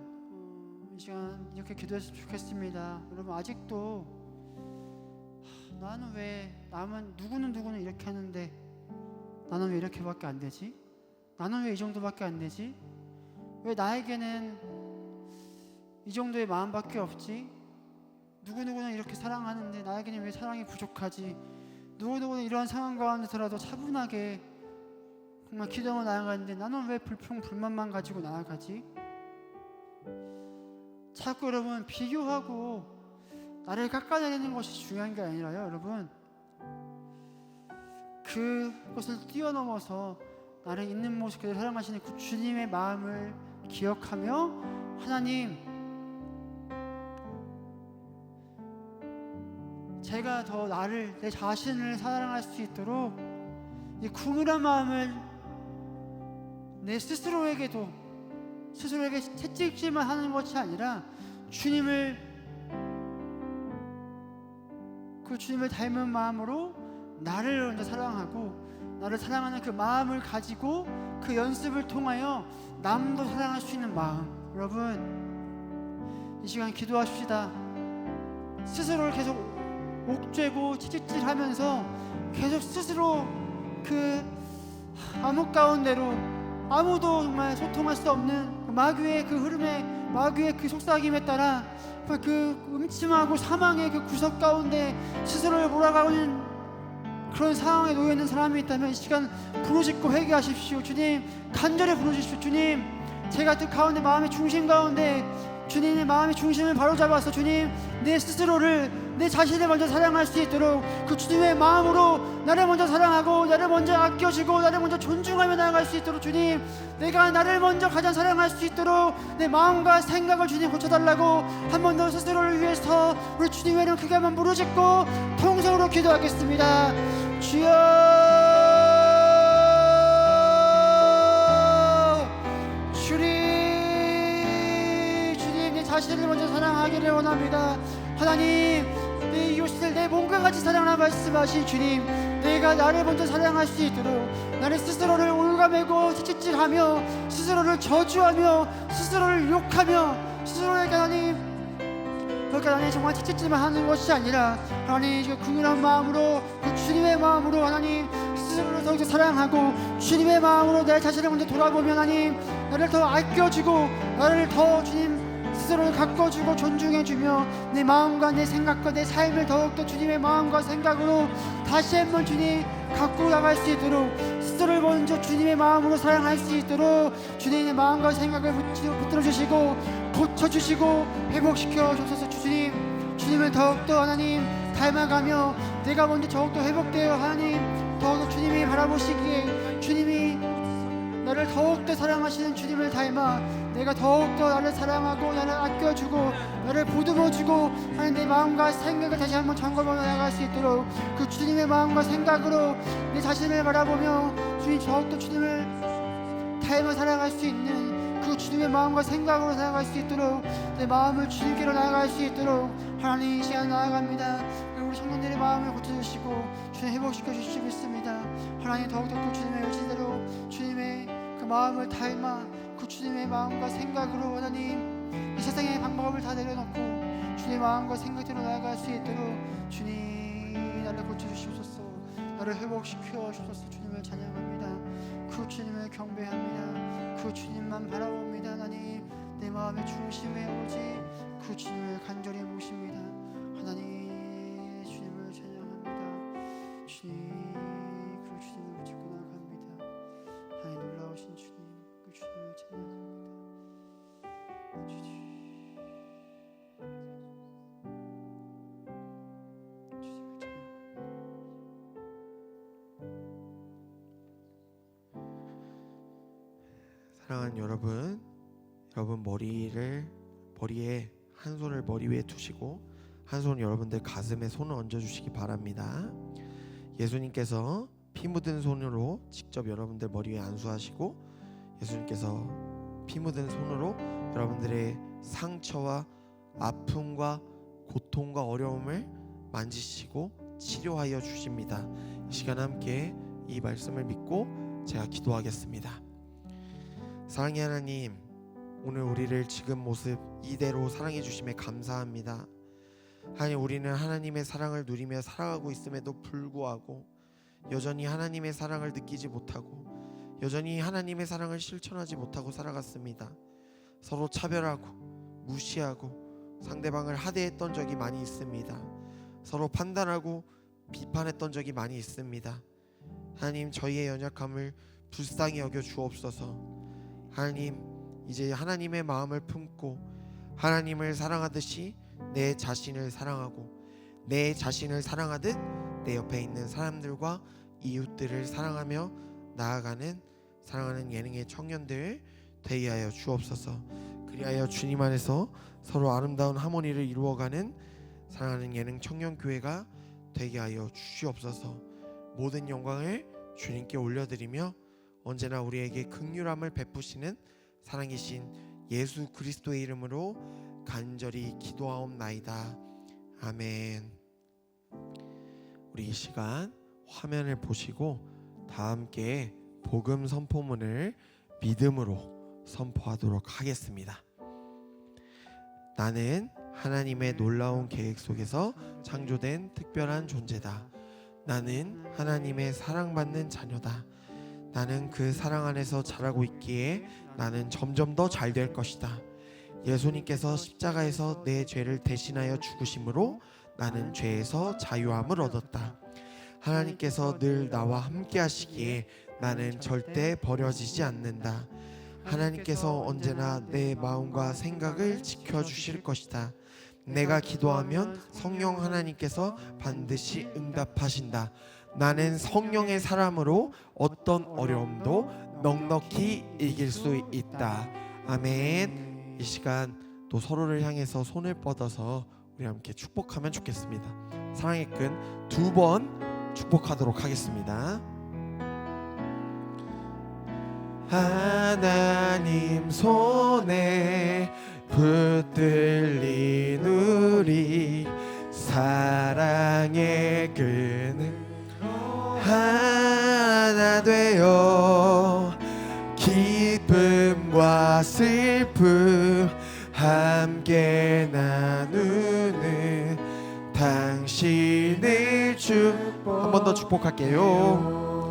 이 시간 이렇게 기도했으면 좋겠습니다. 여러분, 아직도 나는 왜 남은 누구는 이렇게 하는데 나는 왜 이렇게밖에 안 되지? 나는 왜 이 정도밖에 안 되지? 왜 나에게는 이 정도의 마음밖에 없지? 누구는 이렇게 사랑하는데 나에게는 왜 사랑이 부족하지? 누구는 이러한 상황 가운데서라도 차분하게 정말 기도하며 나아가는데 나는 왜 불만만 가지고 나아가지? 자꾸 여러분 비교하고 나를 깎아내리는 것이 중요한 게 아니라요, 여러분, 그것을 뛰어넘어서 나를 있는 모습 그대로 사랑하시는 그 주님의 마음을 기억하며, 하나님, 제가 더 나를, 내 자신을 사랑할 수 있도록 이 긍휼한 마음을 내 스스로에게 채찍질만 하는 것이 아니라 그 주님을 닮은 마음으로 나를 먼저 사랑하고, 나를 사랑하는 그 마음을 가지고 그 연습을 통하여 남도 사랑할 수 있는 마음. 여러분, 이 시간 기도합시다. 스스로를 계속 옥죄고 채찍질하면서 계속 스스로 그 암흑 가운데로 아무도 정말 소통할 수 없는 그 마귀의 그 흐름에, 마귀의 그 속삭임에 따라 그 음침하고 사망의 그 구석 가운데 스스로를 몰아가는 그런 상황에 놓여 있는 사람이 있다면 이 시간 부르짖고 회개하십시오. 주님, 간절히 부르십시오. 주님, 제가 그 가운데 마음의 중심 가운데 주님의 마음의 중심을 바로잡아서 주님, 내 스스로를, 내 자신을 먼저 사랑할 수 있도록 그 주님의 마음으로 나를 먼저 사랑하고 나를 먼저 아껴주고 나를 먼저 존중하며 나아갈 수 있도록, 주님, 내가 나를 먼저 가장 사랑할 수 있도록 내 마음과 생각을 주님 고쳐달라고 한 번 더 스스로를 위해서 우리 주님의 이름 크게 한번 부르짖고 통성으로 기도하겠습니다. 주여, 주님, 내 자신을 먼저 사랑하기를 원합니다. 하나님, 내 이웃을 내 몸과 같이 사랑하라 말씀하신 주님, 내가 나를 먼저 사랑할 수 있도록 나를 스스로를 올가매고 채찍질하며 스스로를 저주하며 스스로를 욕하며 스스로에게 하나님, 그러니까 나는 정말 채찍질만 하는 것이 아니라 하나님, 그 긍휼한 마음으로 그 주님의 마음으로 하나님 스스로를 더욱더 사랑하고 주님의 마음으로 내 자신을 먼저 돌아보면 하나님, 나를 더 아껴주고 나를 더 주님 스스로를 가꿔주고 존중해주며 내 마음과 내 생각과 내 삶을 더욱더 주님의 마음과 생각으로 다시 한번 주님 갖고 나갈 수 있도록 스스로를 먼저 주님의 마음으로 사랑할 수 있도록 주님의 마음과 생각을 붙들어 주시고 고쳐주시고 회복시켜 주셔서 주님, 주님을 더욱더 하나님 닮아가며 내가 먼저 더욱더 회복되어 하나님 더욱더 주님이 바라보시기에 주님이 나를 더욱더 사랑하시는 주님을 닮아 내가 더욱더 나를 사랑하고 나를 아껴주고 나를 보듬어주고 하는 내 마음과 생각을 다시 한번 점검해 나갈 수 있도록 그 주님의 마음과 생각으로 내 자신을 바라보며 주님 더욱더 주님을 닮아 살아갈 수 있는 그 주님의 마음과 생각으로 살아갈 수 있도록 내 마음을 주님께로 나아갈 수 있도록 하나님 이 시간 나아갑니다. 우리 청년들의 마음을 고쳐주시고 주님 회복시켜 주시기 믿습니다. 하나님 더욱더 그 주님의 의지대로 주님의 그 마음을 닮아 그 주님의 마음과 생각으로 하나님 이 세상의 방법을 다 내려놓고 주님의 마음과 생각대로 나아갈 수 있도록 주님 나를 고쳐주시옵소서. 나를 회복시켜 주소서. 주님을 찬양합니다. 그 주님을 경배합니다. 그 주님만 바라봅니다. 하나님, 내 마음의 중심에 오직 그 주님을 간절히 모십니다. 하나님, 주님을 찬양합니다. 주님 사랑하는 여러분 머리에 한 손을 머리 위에 두시고 한 손 여러분들 가슴에 손을 얹어주시기 바랍니다. 예수님께서 피 묻은 손으로 직접 여러분들 머리 위에 안수하시고 예수님께서 피 묻은 손으로 여러분들의 상처와 아픔과 고통과 어려움을 만지시고 치료하여 주십니다. 이 시간 함께 이 말씀을 믿고 제가 기도하겠습니다. 사랑의 하나님, 오늘 우리를 지금 모습 이대로 사랑해 주심에 감사합니다. 하나님, 우리는 하나님의 사랑을 누리며 살아가고 있음에도 불구하고 여전히 하나님의 사랑을 느끼지 못하고 여전히 하나님의 사랑을 실천하지 못하고 살아갔습니다. 서로 차별하고 무시하고 상대방을 하대했던 적이 많이 있습니다. 서로 판단하고 비판했던 적이 많이 있습니다. 하나님, 저희의 연약함을 불쌍히 여겨 주옵소서. 하나님, 이제 하나님의 마음을 품고 하나님을 사랑하듯이 내 자신을 사랑하고 내 자신을 사랑하듯 내 옆에 있는 사람들과 이웃들을 사랑하며 나아가는 사랑하는 예능의 청년들 되게 하여 주옵소서. 그리하여 주님 안에서 서로 아름다운 하모니를 이루어가는 사랑하는 예능 청년교회가 되게 하여 주시옵소서. 모든 영광을 주님께 올려드리며 언제나 우리에게 긍휼함을 베푸시는 사랑이신 예수 그리스도의 이름으로 간절히 기도하옵나이다. 아멘. 우리 이 시간 화면을 보시고 다 함께 복음 선포문을 믿음으로 선포하도록 하겠습니다. 나는 하나님의 놀라운 계획 속에서 창조된 특별한 존재다. 나는 하나님의 사랑받는 자녀다. 나는 그 사랑 안에서 자라고 있기에 나는 점점 더 잘 될 것이다. 예수님께서 십자가에서 내 죄를 대신하여 죽으심으로 나는 죄에서 자유함을 얻었다. 하나님께서 늘 나와 함께 하시기에 나는 절대 버려지지 않는다. 하나님께서 언제나 내 마음과 생각을 지켜주실 것이다. 내가 기도하면 성령 하나님께서 반드시 응답하신다. 나는 성령의 사람으로 어떤 어려움도 넉넉히 이길 수 있다. 아멘. 이 시간 또 서로를 향해서 손을 뻗어서 우리 함께 축복하면 좋겠습니다. 사랑의 끈 2번 축복하도록 하겠습니다. 하나님 손에 붙들린 우리 사랑의 끈을 하나 되어 기쁨과 슬픔 함께 나누는 당신을 한 번 더 축복할게요.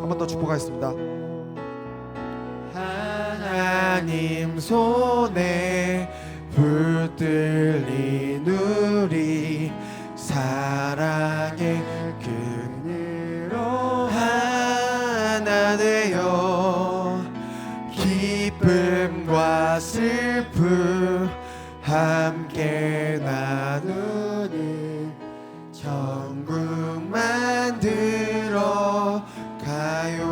한 번 더 축복하겠습니다. 하나님 손에 붙들린 우리 사랑의 끈으로 하나 되어 기쁨과 슬픔 함께 나누는 천국 만들어 가요.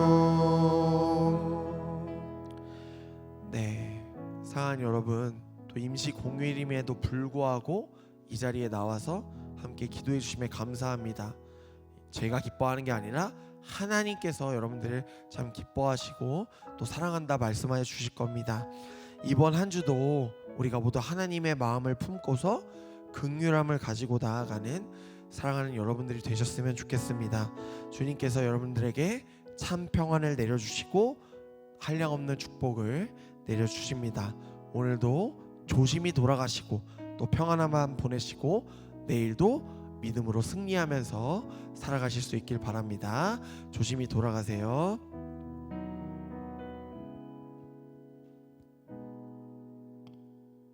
네, 사랑하는 여러분, 또 임시 공휴일임에도 불구하고 이 자리에 나와서 함께 기도해 주심에 감사합니다. 제가 기뻐하는 게 아니라 하나님께서 여러분들을 참 기뻐하시고 또 사랑한다 말씀하여 주실 겁니다. 이번 한 주도 우리가 모두 하나님의 마음을 품고서 긍휼함을 가지고 나아가는 사랑하는 여러분들이 되셨으면 좋겠습니다. 주님께서 여러분들에게 참 평안을 내려주시고 한량없는 축복을 내려주십니다. 오늘도 조심히 돌아가시고 또 평안함만 보내시고 내일도 믿음으로 승리하면서 살아가실 수 있길 바랍니다. 조심히 돌아가세요.